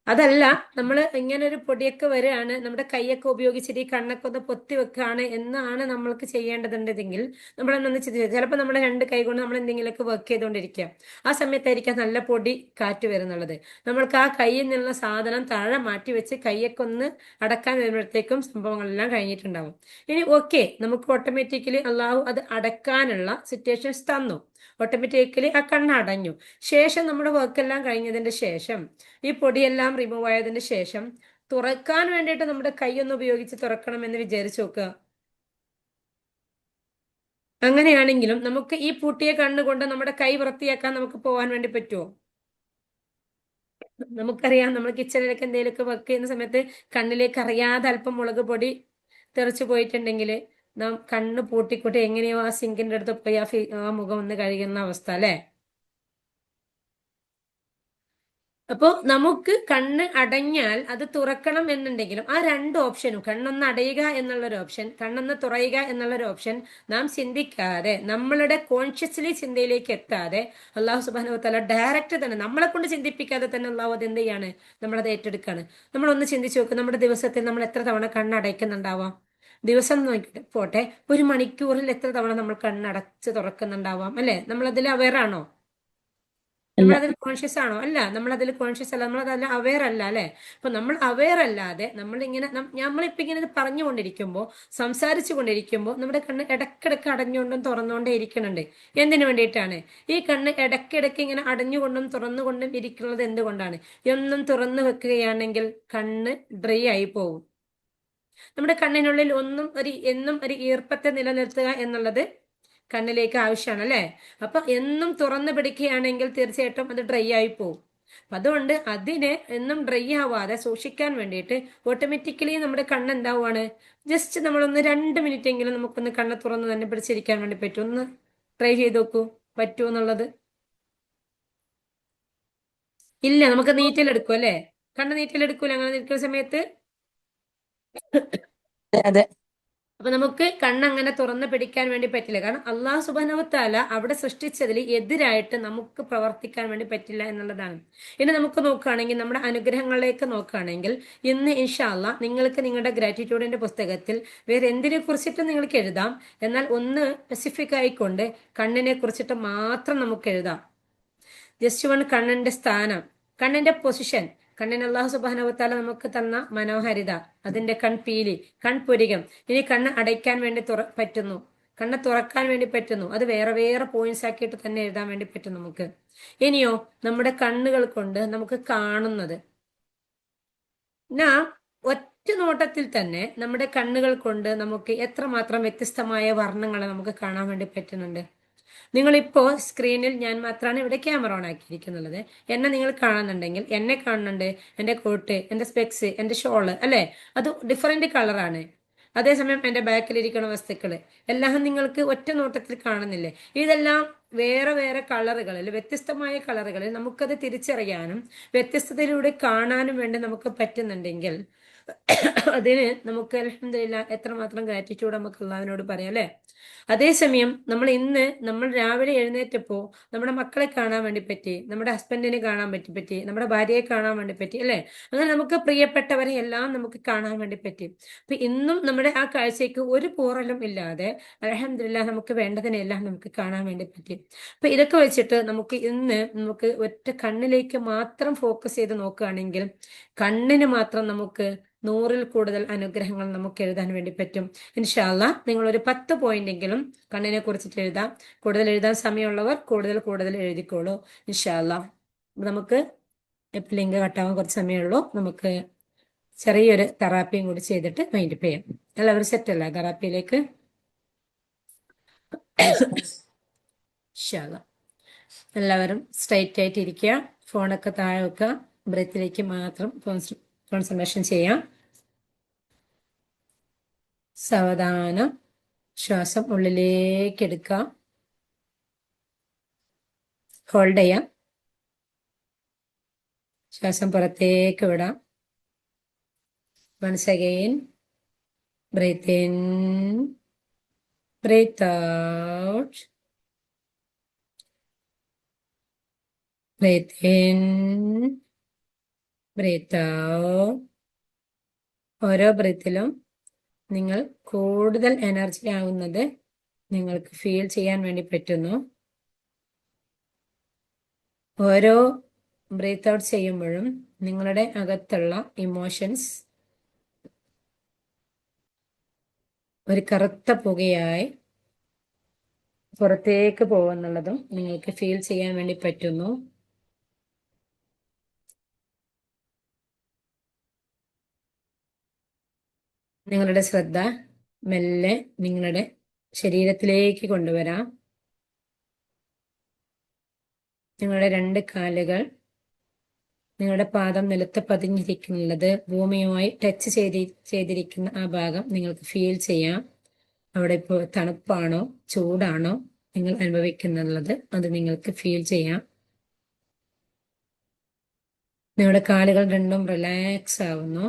S1: അതല്ല നമ്മൾ ഇങ്ങനെ ഒരു പൊടിയൊക്കെ വരികയാണ്, നമ്മുടെ കൈയൊക്കെ ഉപയോഗിച്ചിട്ട് ഈ കണ്ണൊക്കെ ഒന്ന് പൊത്തി വെക്കുകയാണ് എന്നാണ് നമ്മൾക്ക് ചെയ്യേണ്ടതുണ്ടെങ്കിൽ നമ്മളൊന്ന് ചിന്തിച്ചു. ചിലപ്പോൾ നമ്മുടെ രണ്ട് കൈ കൊണ്ട് നമ്മൾ എന്തെങ്കിലുമൊക്കെ വർക്ക് ചെയ്തുകൊണ്ടിരിക്കുക, ആ സമയത്തായിരിക്കാം നല്ല പൊടി കാറ്റ് വരുന്നുള്ളത്. നമ്മൾക്ക് ആ കയ്യിൽ നിന്നുള്ള സാധനം താഴെ മാറ്റി വെച്ച് കൈയൊക്കെ ഒന്ന് അടക്കാൻ വരുമ്പോഴത്തേക്കും സംഭവങ്ങളെല്ലാം കഴിഞ്ഞിട്ടുണ്ടാവും. ഇനി ഓക്കെ, നമുക്ക് ഓട്ടോമാറ്റിക്കലി അള്ളാഹു അത് അടക്കാനുള്ള സിറ്റുവേഷൻസ് തന്നു. ഓട്ടോമാറ്റിക്കലി ആ കണ്ണ് അടഞ്ഞു. ശേഷം നമ്മുടെ വർക്കെല്ലാം കഴിഞ്ഞതിന്റെ ശേഷം ഈ പൊടിയെല്ലാം റിമൂവ് ആയതിന്റെ ശേഷം തുറക്കാൻ വേണ്ടിയിട്ട് നമ്മുടെ കൈ ഒന്ന് ഉപയോഗിച്ച് തുറക്കണം എന്ന് വിചാരിച്ചു നോക്കുക. അങ്ങനെയാണെങ്കിലും നമുക്ക് ഈ പൂട്ടിയ കണ്ണുകൊണ്ട് നമ്മുടെ കൈ വൃത്തിയാക്കാൻ നമുക്ക് പോകാൻ വേണ്ടി പറ്റുമോ? നമുക്കറിയാം, നമ്മൾ കിച്ചണിലൊക്കെ എന്തെങ്കിലുമൊക്കെ വർക്ക് ചെയ്യുന്ന സമയത്ത് കണ്ണിലേക്ക് അറിയാതെ അല്പം മുളക് പൊടി തെറിച്ചു പോയിട്ടുണ്ടെങ്കിൽ നാം കണ്ണ് പൂട്ടിക്കൂട്ടി എങ്ങനെയോ ആ സിങ്കിന്റെ അടുത്ത് പോയി ആ മുഖം ഒന്ന് കഴുകുന്ന അവസ്ഥ അല്ലെ. അപ്പോൾ നമുക്ക് കണ്ണ് അടഞ്ഞാൽ അത് തുറക്കണം എന്നുണ്ടെങ്കിലും ആ രണ്ട് ഓപ്ഷനും, കണ്ണൊന്ന് അടയുക എന്നുള്ളൊരു ഓപ്ഷൻ, കണ്ണൊന്ന് തുറയുക എന്നുള്ളൊരു ഓപ്ഷൻ നാം ചിന്തിക്കാതെ, നമ്മളുടെ കോൺഷ്യസ്ലി ചിന്തയിലേക്ക് എത്താതെ അള്ളാഹു സുബ്ഹാനഹു വ തആല ഡയറക്റ്റ് തന്നെ നമ്മളെ കൊണ്ട് ചിന്തിപ്പിക്കാതെ തന്നെ അള്ളാഹു അത് എന്ത് ചെയ്യാണ്, നമ്മളത് ഏറ്റെടുക്കാണ്. നമ്മളൊന്ന് ചിന്തിച്ചു നോക്ക്, നമ്മുടെ ദിവസത്തിൽ നമ്മൾ എത്ര തവണ കണ്ണടയ്ക്കുന്നുണ്ടാവാം? ദിവസം നോക്കിയിട്ട് പോട്ടെ, ഒരു മണിക്കൂറിൽ എത്ര തവണ നമ്മൾ കണ്ണടച്ച് തുറക്കുന്നുണ്ടാവാം അല്ലെ? നമ്മളതിൽ അവെയറാണോ?
S2: അല്ല.
S1: നമ്മളതിൽ കോൺഷ്യസ് ആണോ? അല്ല, നമ്മളതിൽ കോൺഷ്യസ് അല്ല, നമ്മളതല്ല അവെയർ അല്ല അല്ലെ. അപ്പൊ നമ്മൾ അവെയർ അല്ലാതെ നമ്മളിങ്ങനെ നമ്മളിപ്പോ ഇങ്ങനെ ഇത് പറഞ്ഞുകൊണ്ടിരിക്കുമ്പോൾ, സംസാരിച്ചു കൊണ്ടിരിക്കുമ്പോൾ നമ്മുടെ കണ്ണ് ഇടക്കിടക്ക് അടഞ്ഞുകൊണ്ടും തുറന്നുകൊണ്ടേ ഇരിക്കുന്നുണ്ട്. എന്തിനു വേണ്ടിയിട്ടാണ് ഈ കണ്ണ് ഇടക്കിടക്ക് ഇങ്ങനെ അടഞ്ഞുകൊണ്ടും തുറന്നുകൊണ്ടും ഇരിക്കുന്നത്? എന്തുകൊണ്ടാണ്? എന്നും തുറന്നു വെക്കുകയാണെങ്കിൽ കണ്ണ് ഡ്രൈ ആയി പോകും. നമ്മുടെ കണ്ണിനുള്ളിൽ എന്നും ഒരു ഈർപ്പത്തെ നിലനിർത്തുക എന്നുള്ളത് കണ്ണിലേക്ക് ആവശ്യമാണ് അല്ലെ. അപ്പൊ എന്നും തുറന്നു പിടിക്കുകയാണെങ്കിൽ തീർച്ചയായിട്ടും അത് ഡ്രൈ ആയി പോകും. അപ്പൊ അതുകൊണ്ട് അതിനെ എന്നും ഡ്രൈ ആവാതെ സൂക്ഷിക്കാൻ വേണ്ടിയിട്ട് ഓട്ടോമാറ്റിക്കലി നമ്മുടെ കണ്ണ് എന്താവുകയാണ്, ജസ്റ്റ് നമ്മളൊന്ന് 2 മിനിറ്റ് എങ്കിലും നമുക്കൊന്ന് കണ്ണ് തുറന്ന് തന്നെ പിടിച്ചിരിക്കാൻ വേണ്ടി പറ്റും. ഒന്ന് ട്രൈ ചെയ്ത് നോക്കൂ, പറ്റൂ എന്നുള്ളത്. ഇല്ല, നമുക്ക് നീറ്റലെടുക്കും അല്ലെ, കണ്ണ് നീറ്റലെടുക്കൂല അങ്ങനെ നിൽക്കുന്ന സമയത്ത്.
S2: അതെ.
S1: അപ്പൊ നമുക്ക് കണ്ണങ്ങനെ തുറന്ന് പിടിക്കാൻ വേണ്ടി പറ്റില്ല. കാരണം അള്ളാഹു സുബ്ഹാനഹു വ തആല അവിടെ സൃഷ്ടിച്ചതിൽ എതിരായിട്ട് നമുക്ക് പ്രവർത്തിക്കാൻ വേണ്ടി പറ്റില്ല എന്നുള്ളതാണ്. ഇനി നമുക്ക് നോക്കുകയാണെങ്കിൽ, നമ്മുടെ അനുഗ്രഹങ്ങളിലേക്ക് നോക്കുകയാണെങ്കിൽ, ഇന്ന് ഇൻഷാ അല്ലാഹ് നിങ്ങൾക്ക് നിങ്ങളുടെ ഗ്രാറ്റിറ്റ്യൂഡിന്റെ പുസ്തകത്തിൽ വേറെ എന്തിനെ കുറിച്ചിട്ടും നിങ്ങൾക്ക് എഴുതാം. എന്നാൽ ഒന്ന് സ്പെസിഫിക് ആയിക്കൊണ്ട് കണ്ണിനെ കുറിച്ചിട്ട് മാത്രം നമുക്ക് എഴുതാം. ജസ്റ്റ് വൺ, കണ്ണിന്റെ സ്ഥാനം, കണ്ണിന്റെ പൊസിഷൻ, കണ്ണിന് അല്ലാഹു സുബ്ഹാനഹു വ തആല നമുക്ക് തന്ന മനോഹാരിത, അതിന്റെ കൺപീലി, കൺപുരികം. ഇനി കണ്ണ് അടയ്ക്കാൻ വേണ്ടി പറ്റുന്നു, കണ്ണ് തുറക്കാൻ വേണ്ടി പറ്റുന്നു. അത് വേറെ വേറെ പോയിന്റ്സ് ആക്കിയിട്ട് തന്നെ എഴുതാൻ വേണ്ടി പറ്റും നമുക്ക്. ഇനിയോ നമ്മുടെ കണ്ണുകൾ കൊണ്ട് നമുക്ക് കാണുന്നത്, നാം ഒറ്റ നോട്ടത്തിൽ തന്നെ നമ്മുടെ കണ്ണുകൾ കൊണ്ട് നമുക്ക് എത്രമാത്രം വ്യത്യസ്തമായ വർണ്ണങ്ങളെ നമുക്ക് കാണാൻ വേണ്ടി പറ്റുന്നുണ്ട്. നിങ്ങളിപ്പോ സ്ക്രീനിൽ ഞാൻ മാത്രമാണ് ഇവിടെ ക്യാമറ ഓൺ ആക്കിയിരിക്കുന്നുള്ളത്. എന്നെ നിങ്ങൾ കാണുന്നുണ്ടെങ്കിൽ, എന്നെ കാണുന്നുണ്ട്, എന്റെ കോട്ട്, എന്റെ സ്പെക്സ്, എന്റെ ഷോള് അല്ലെ, അത് ഡിഫറെന്റ് കളറാണ്. അതേസമയം എന്റെ ബാക്കിലിരിക്കുന്ന വസ്തുക്കള് എല്ലാം നിങ്ങൾക്ക് ഒറ്റ നോട്ടത്തിൽ കാണുന്നില്ലേ? ഇതെല്ലാം വേറെ വേറെ കളറുകളിൽ, വ്യത്യസ്തമായ കളറുകളിൽ നമുക്കത് തിരിച്ചറിയാനും വ്യത്യസ്തതയിലൂടെ കാണാനും വേണ്ടി നമുക്ക് പറ്റുന്നുണ്ടെങ്കിൽ അതിന് നമുക്ക് അൽഹംദുലില്ലാഹ് എത്രമാത്രം ഗ്രാറ്റിറ്റ്യൂഡ് നമുക്ക് അള്ളാഹുവിനോട് പറയാം അല്ലെ. അതേസമയം നമ്മൾ രാവിലെ എഴുന്നേറ്റപ്പോ നമ്മുടെ മക്കളെ കാണാൻ വേണ്ടി പറ്റി, നമ്മുടെ ഹസ്ബൻഡിനെ കാണാൻ പറ്റി, നമ്മുടെ ഭാര്യയെ കാണാൻ വേണ്ടി പറ്റി അല്ലെ. അങ്ങനെ നമുക്ക് പ്രിയപ്പെട്ടവരെ എല്ലാം നമുക്ക് കാണാൻ വേണ്ടി പറ്റി. അപ്പൊ ഇന്നും നമ്മുടെ ആ കാഴ്ചയ്ക്ക് ഒരു പോറലും ഇല്ലാതെ അൽഹംദുലില്ലാഹ് നമുക്ക് വേണ്ടതിനെല്ലാം നമുക്ക് കാണാൻ വേണ്ടി പറ്റി. അപ്പൊ ഇതൊക്കെ വെച്ചിട്ട് നമുക്ക് ഒറ്റ കണ്ണിലേക്ക് മാത്രം ഫോക്കസ് ചെയ്ത് നോക്കുകയാണെങ്കിൽ കണ്ണിന് മാത്രം നമുക്ക് 100-ൽ കൂടുതൽ അനുഗ്രഹങ്ങൾ നമുക്ക് എഴുതാൻ വേണ്ടി പറ്റും. ഇൻഷാ അല്ലാഹ് നിങ്ങൾ ഒരു 10 പോയിന്റെങ്കിലും കണ്ണിനെ കുറിച്ചിട്ട് എഴുതാം. കൂടുതൽ എഴുതാൻ സമയമുള്ളവർ കൂടുതൽ കൂടുതൽ എഴുതിക്കോളൂ ഇൻഷാ അല്ലാഹ്. നമുക്ക് ലിങ്ക് കട്ടാവാൻ കുറച്ച് സമയമുള്ളൂ. നമുക്ക് ചെറിയൊരു തെറാപ്പിയും കൂടി ചെയ്തിട്ട് വൈൻഡപ്പ് ചെയ്യാം. എല്ലാവരും സെറ്റ് അല്ല തെറാപ്പിയിലേക്ക്? ഇൻഷാ അല്ലാഹ് എല്ലാവരും സ്ട്രൈറ്റ് ആയിട്ട് ഇരിക്കുക, ഫോണൊക്കെ താഴെ വെക്കുക, ബ്രെത്തിലേക്ക് മാത്രം കോൺസെൻട്രേഷൻ ചെയ്യാം. സാവധാനം ശ്വാസം ഉള്ളിലേക്ക് എടുക്കാം, ഹോൾഡ് ചെയ്യാം, ശ്വാസം പുറത്തേക്ക് വിടാം. Once again breathe in, breathe out, breathe in, breathe out. ഓരോ ബ്രീത്തിലും നിങ്ങൾ കൂടുതൽ എനർജി ആവുന്നത് നിങ്ങൾക്ക് ഫീൽ ചെയ്യാൻ വേണ്ടി പറ്റുന്നു. ഓരോ ബ്രീത്ത് ഔട്ട് ചെയ്യുമ്പോഴും നിങ്ങളുടെ അകത്തുള്ള ഇമോഷൻസ് ഒരു കറുത്ത പുകയായി പുറത്തേക്ക് പോകുന്നുള്ളതും നിങ്ങൾക്ക് ഫീൽ ചെയ്യാൻ വേണ്ടി പറ്റുന്നു. നിങ്ങളുടെ ശ്രദ്ധ മെല്ലെ നിങ്ങളുടെ ശരീരത്തിലേക്ക് കൊണ്ടുവരാം. നിങ്ങളുടെ 2 കാലുകൾ, നിങ്ങളുടെ പാദം നിലത്ത് പതിഞ്ഞിരിക്കുന്നത് ഭൂമിയുമായി ടച്ച് ചെയ്തിരിക്കുന്ന ആ ഭാഗം നിങ്ങൾക്ക് ഫീൽ ചെയ്യാം. അവിടെ ഇപ്പോൾ തണുപ്പാണോ ചൂടാണോ നിങ്ങൾ അനുഭവിക്കുന്നുള്ളത് അത് നിങ്ങൾക്ക് ഫീൽ ചെയ്യാം. നിങ്ങളുടെ കാലുകൾ രണ്ടും റിലാക്സ് ആവുന്നു.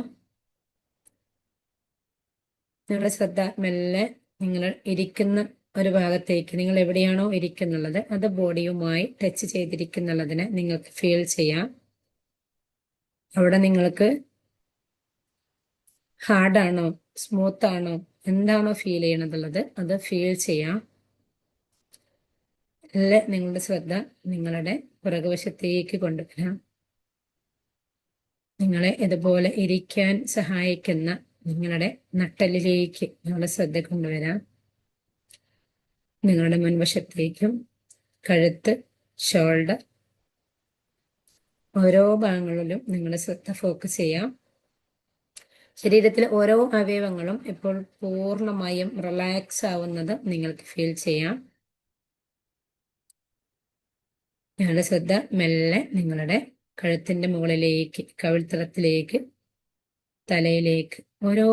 S1: നിങ്ങളുടെ ശ്രദ്ധ മെല്ലെ നിങ്ങൾ ഇരിക്കുന്ന ഒരു ഭാഗത്തേക്ക്, നിങ്ങൾ എവിടെയാണോ ഇരിക്കുന്നുള്ളത് അത് ബോഡിയുമായി ടച്ച് ചെയ്തിരിക്കുന്നുള്ളതിനെ നിങ്ങൾക്ക് ഫീൽ ചെയ്യാം. അവിടെ നിങ്ങൾക്ക് ഹാർഡാണോ സ്മൂത്ത് ആണോ എന്താണോ ഫീൽ ചെയ്യണതുള്ളത് അത് ഫീൽ ചെയ്യാം. അല്ലെ നിങ്ങളുടെ ശ്രദ്ധ നിങ്ങളുടെ പുറകുവശത്തേക്ക് കൊണ്ടുവരാം. നിങ്ങളെ ഇതുപോലെ ഇരിക്കാൻ സഹായിക്കുന്ന നിങ്ങളുടെ നട്ടെല്ലിലേക്ക് നിങ്ങളുടെ ശ്രദ്ധ കൊണ്ടുവരാം. നിങ്ങളുടെ മുൻവശത്തേക്കും കഴുത്ത്, ഷോൾഡർ, ഓരോ ഭാഗങ്ങളിലും നിങ്ങളുടെ ശ്രദ്ധ ഫോക്കസ് ചെയ്യാം. ശരീരത്തിലെ ഓരോ അവയവങ്ങളും ഇപ്പോൾ പൂർണ്ണമായും റിലാക്സ് ആവുന്നത് നിങ്ങൾക്ക് ഫീൽ ചെയ്യാം. നിങ്ങളുടെ ശ്രദ്ധ മെല്ലെ നിങ്ങളുടെ കഴുത്തിന്റെ മുകളിലേക്ക്, കവിൾത്തളത്തിലേക്ക്, തലയിലേക്ക്, ഓരോ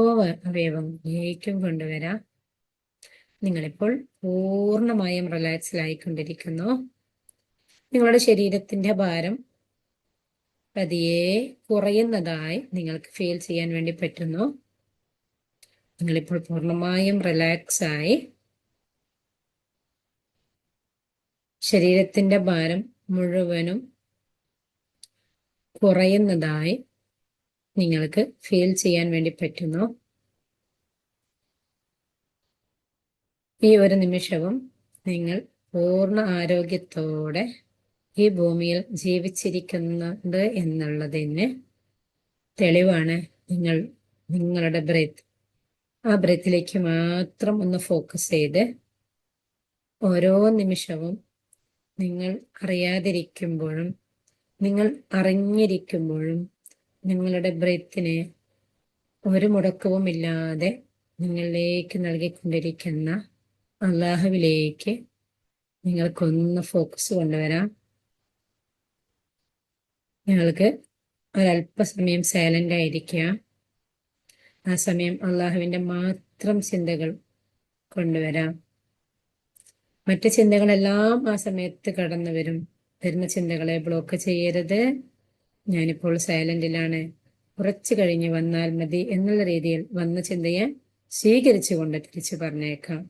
S1: അവയവങ്ങളിലേക്കും കൊണ്ടുവരാം. നിങ്ങളിപ്പോൾ പൂർണ്ണമായും റിലാക്സിലായിക്കൊണ്ടിരിക്കുന്നു. നിങ്ങളുടെ ശരീരത്തിന്റെ ഭാരം പതിയെ കുറയുന്നതായി നിങ്ങൾക്ക് ഫീൽ ചെയ്യാൻ വേണ്ടി പറ്റുന്നു. നിങ്ങളിപ്പോൾ പൂർണ്ണമായും റിലാക്സ് ആയി. ശരീരത്തിന്റെ ഭാരം മുഴുവനും കുറയുന്നതായി നിങ്ങൾക്ക് ഫീൽ ചെയ്യാൻ വേണ്ടി പറ്റുന്നു. ഈ ഒരു നിമിഷവും നിങ്ങൾ പൂർണ്ണ ആരോഗ്യത്തോടെ ഈ ഭൂമിയിൽ ജീവിച്ചിരിക്കുന്നുണ്ട് എന്നുള്ളതിന് തെളിവാണ് നിങ്ങളുടെ ബ്രെത്ത്. ആ ബ്രെത്തിലേക്ക് മാത്രം ഒന്ന് ഫോക്കസ് ചെയ്ത് ഓരോ നിമിഷവും നിങ്ങൾ അറിയാതിരിക്കുമ്പോഴും നിങ്ങൾ അറിഞ്ഞിരിക്കുമ്പോഴും നിങ്ങളുടെ ബ്രെത്തിനെ ഒരു മുടക്കവും ഇല്ലാതെ നിങ്ങളിലേക്ക് നൽകിക്കൊണ്ടിരിക്കുന്ന അല്ലാഹുവിലേക്ക് നിങ്ങൾക്കൊന്ന് ഫോക്കസ് കൊണ്ടുവരാം. നിങ്ങൾക്ക് ഒരല്പസമയം സൈലന്റ് ആയിരിക്കുക. ആ സമയം അള്ളാഹുവിന്റെ മാത്രം ചിന്തകൾ കൊണ്ടുവരാം. മറ്റു ചിന്തകളെല്ലാം ആ സമയത്ത് കടന്നു വരുന്ന ചിന്തകളെ ബ്ലോക്ക് ചെയ്യരുത്. ഞാനിപ്പോൾ സൈലന്റിലാണ്, കുറച്ചു കഴിഞ്ഞ് വന്നാൽ മതി എന്നുള്ള രീതിയിൽ വന്ന ചിന്തയെ സ്വീകരിച്ചുകൊണ്ട് തിരിച്ചു പറഞ്ഞേക്കാം.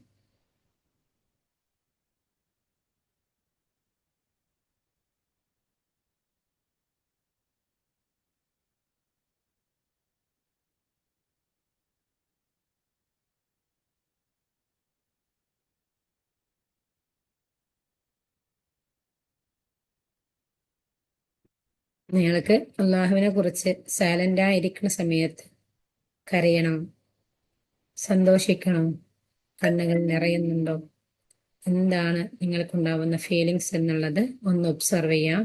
S1: നിങ്ങൾക്ക് അള്ളാഹുവിനെ കുറിച്ച് സൈലന്റ് ആയിരിക്കുന്ന സമയത്ത് കരയണം, സന്തോഷിക്കണം, കണ്ണുകൾ നിറയുന്നുണ്ടോ, എന്താണ് നിങ്ങൾക്കുണ്ടാവുന്ന ഫീലിങ്സ് എന്നുള്ളത് ഒന്ന് ഒബ്സർവ് ചെയ്യാം.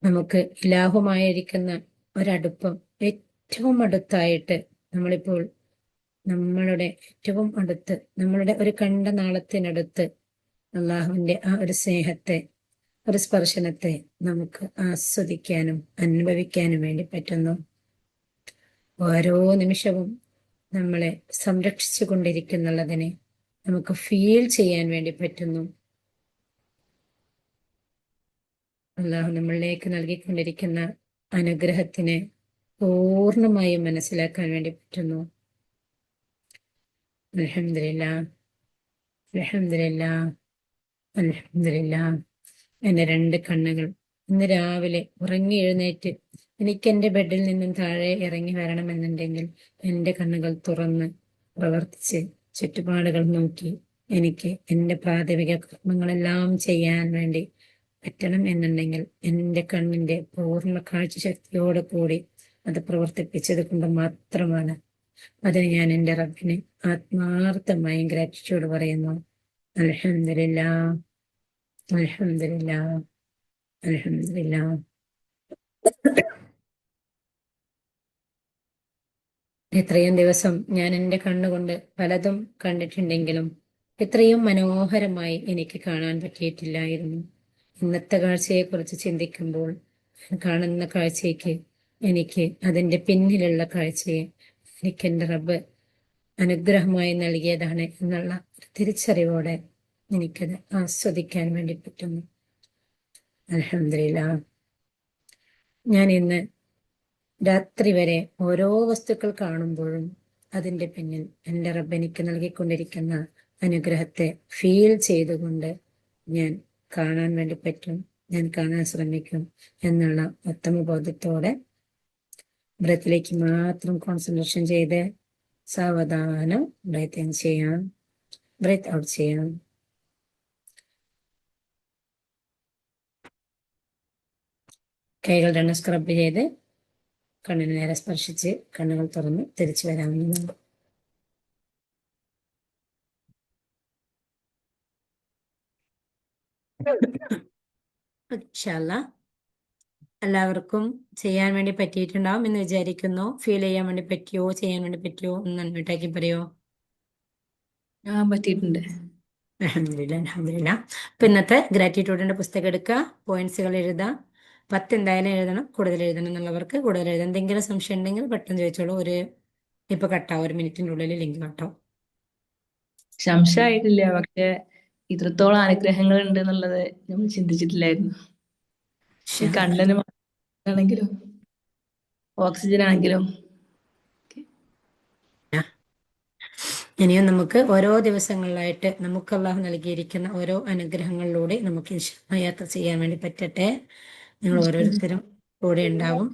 S1: നമുക്ക് ഇലാഹുമായിരിക്കുന്ന ഒരടുപ്പം ഏറ്റവും അടുത്തായിട്ട് നമ്മളിപ്പോൾ നമ്മളുടെ ഏറ്റവും അടുത്ത്, നമ്മളുടെ ഒരു കണ്ടനാളത്തിനടുത്ത് അള്ളാഹുവിന്റെ ആ ഒരു സ്നേഹത്തെ, ഒരു സ്പർശനത്തെ നമുക്ക് ആസ്വദിക്കാനും അനുഭവിക്കാനും വേണ്ടി പറ്റുന്നു. ഓരോ നിമിഷവും നമ്മളെ സംരക്ഷിച്ചു കൊണ്ടിരിക്കുന്നുള്ളതിനെ നമുക്ക് ഫീൽ ചെയ്യാൻ വേണ്ടി പറ്റുന്നു. അള്ളാഹു നമ്മളിലേക്ക് നൽകിക്കൊണ്ടിരിക്കുന്ന അനുഗ്രഹത്തിനെ പൂർണ്ണമായും മനസ്സിലാക്കാൻ വേണ്ടി പറ്റുന്നു. അൽഹംദുലില്ലാഹ്, അൽഹംദുലില്ലാഹ്, അൽഹംദുലില്ലാഹ്. എന്റെ 2 കണ്ണുകൾ ഇന്ന് രാവിലെ ഉറങ്ങി എഴുന്നേറ്റ് എനിക്ക് എന്റെ ബെഡിൽ നിന്നും താഴെ ഇറങ്ങി വരണമെന്നുണ്ടെങ്കിൽ എന്റെ കണ്ണുകൾ തുറന്ന് പ്രവർത്തിച്ച് ചുറ്റുപാടുകൾ നോക്കി എനിക്ക് എന്റെ പ്രാഥമിക കർമ്മങ്ങളെല്ലാം ചെയ്യാൻ വേണ്ടി പറ്റണം എന്നുണ്ടെങ്കിൽ എന്റെ കണ്ണിന്റെ പൂർണ്ണ കാഴ്ചശക്തിയോടെ കൂടി അത് പ്രവർത്തിപ്പിച്ചത് കൊണ്ട് മാത്രമാണ് അതിന് ഞാൻ എൻ്റെ റബ്ബിന് ആത്മാർത്ഥമായി ഗ്രാറ്റിറ്റ്യൂഡ് പറയുന്നു. അൽഹംദുലില്ലാ, അൽഹംദുലില്ലാ, അൽഹംദുലില്ലാ. ഇത്രയും ദിവസം ഞാൻ എൻ്റെ കണ്ണുകൊണ്ട് പലതും കണ്ടിട്ടുണ്ടെങ്കിലും ഇത്രയും മനോഹരമായി എനിക്ക് കാണാൻ പറ്റിയിട്ടില്ലായിരുന്നു. ഇന്നത്തെ കാഴ്ചയെക്കുറിച്ച് ചിന്തിക്കുമ്പോൾ കാണുന്ന കാഴ്ചയ്ക്ക് എനിക്ക് അതിൻ്റെ പിന്നിലുള്ള കാഴ്ചയെ എനിക്ക് എൻ്റെ റബ്ബ് അനുഗ്രഹമായി നൽകിയതാണ് എന്നുള്ള തിരിച്ചറിവോടെ എനിക്കത് ആസ്വദിക്കാൻ വേണ്ടി പറ്റുന്നു. അൽഹംദുലില്ലാ. ഞാൻ ഇന്ന് രാത്രി വരെ ഓരോ വസ്തുക്കൾ കാണുമ്പോഴും അതിൻ്റെ പിന്നിൽ എൻ്റെ റബ്ബ് എനിക്ക് നൽകിക്കൊണ്ടിരിക്കുന്ന അനുഗ്രഹത്തെ ഫീൽ ചെയ്തുകൊണ്ട് ഞാൻ കാണാൻ വേണ്ടി പറ്റും, ഞാൻ കാണാൻ ശ്രമിക്കും എന്നുള്ള ഉത്തമ ബോധത്തോടെ ബ്രത്തിലേക്ക് മാത്രം കോൺസെൻട്രേഷൻ ചെയ്ത് സാവധാനം ബ്രത്ത് ഇൻ ചെയ്യാം, ബ്രത്ത് ഔട്ട് ചെയ്യാം. കൈകൾ രണ്ട് സ്ക്രബ് ചെയ്ത് കണ്ണിന് നേരെ സ്പർശിച്ച് കണ്ണുകൾ തുറന്ന് തിരിച്ചു വരാവുന്നതാണ്. ഇൻഷാ അല്ലാ എല്ലാവർക്കും ചെയ്യാൻ വേണ്ടി പറ്റിയിട്ടുണ്ടാവും എന്ന് വിചാരിക്കുന്നു. ഫീൽ ചെയ്യാൻ വേണ്ടി പറ്റിയോ, ചെയ്യാൻ വേണ്ടി പറ്റിയോ ഒന്ന് അൺമ്യൂട്ടാക്കി പറയോ?
S2: പറ്റിയിട്ടുണ്ട്.
S1: അൽഹംദുലില്ലാ, അൽഹംദുലില്ലാ. അപ്പൊ ഇന്നത്തെ ഗ്രാറ്റിറ്റ്യൂഡിന്റെ പുസ്തകം എടുക്കുക, പോയിന്റ്സുകൾ എഴുതാം. 10 എന്തായാലും എഴുതണം, കൂടുതൽ എഴുതണം എന്നുള്ളവർക്ക് കൂടുതൽ എഴുതാം. എന്തെങ്കിലും സംശയം ഉണ്ടെങ്കിൽ പെട്ടെന്ന് ചോദിച്ചോളൂ. ഇപ്പൊ കട്ടാവും, 1 മിനിറ്റിന്റെ ഉള്ളിൽ ലിങ്ക് കട്ടാവും.
S2: സംശയമായിട്ടില്ല, പക്ഷെ ഇത്രത്തോളം അനുഗ്രഹങ്ങൾ ഉണ്ട് എന്നുള്ളത് നമ്മൾ ചിന്തിച്ചിട്ടില്ലായിരുന്നു. ഈ കണ്ണിന് ആണെങ്കിലും ഓക്സിജൻ ആണെങ്കിലും
S1: ഇനിയും നമുക്ക് ഓരോ ദിവസങ്ങളിലായിട്ട് നമുക്ക് അള്ളാഹു നൽകിയിരിക്കുന്ന ഓരോ അനുഗ്രഹങ്ങളിലൂടെ നമുക്ക് യാത്ര ചെയ്യാൻ വേണ്ടി പറ്റട്ടെ. നിങ്ങൾ ഓരോരുത്തരും കൂടെ ഉണ്ടാവും.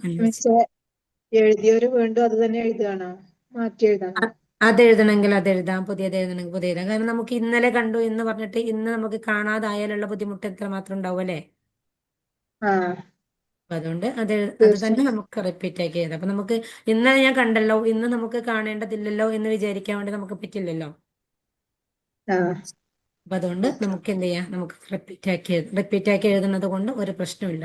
S3: എഴുതിയവര് വീണ്ടും അത് തന്നെ എഴുതുകയാണോ, മാറ്റി എഴുതാണോ?
S1: അത് എഴുതണമെങ്കിൽ അത് എഴുതാം, പുതിയത് എഴുതണമെങ്കിൽ പുതിയ എഴുതാം. കാരണം നമുക്ക് ഇന്നലെ കണ്ടു എന്ന് പറഞ്ഞിട്ട് ഇന്ന് നമുക്ക് കാണാതായാലുള്ള ബുദ്ധിമുട്ട് എത്ര മാത്രം ഉണ്ടാവും അല്ലേ?
S3: ആ,
S1: അപ്പൊ അതുകൊണ്ട് അത് തന്നെ
S3: തീർച്ചയായും.
S1: നമുക്ക് റിപ്പീറ്റ് ആക്കി എഴുതാം. അപ്പൊ നമുക്ക് ഇന്നലെ ഞാൻ കണ്ടല്ലോ, ഇന്ന് നമുക്ക് കാണേണ്ടതില്ലല്ലോ എന്ന് വിചാരിക്കാൻ വേണ്ടി നമുക്ക് പറ്റില്ലല്ലോ.
S3: ആ,
S1: അപ്പൊ അതുകൊണ്ട് നമുക്ക് എന്ത് ചെയ്യാം, നമുക്ക് റിപ്പീറ്റ് ആക്കി എഴുതുന്നത് കൊണ്ട് ഒരു പ്രശ്നമില്ല.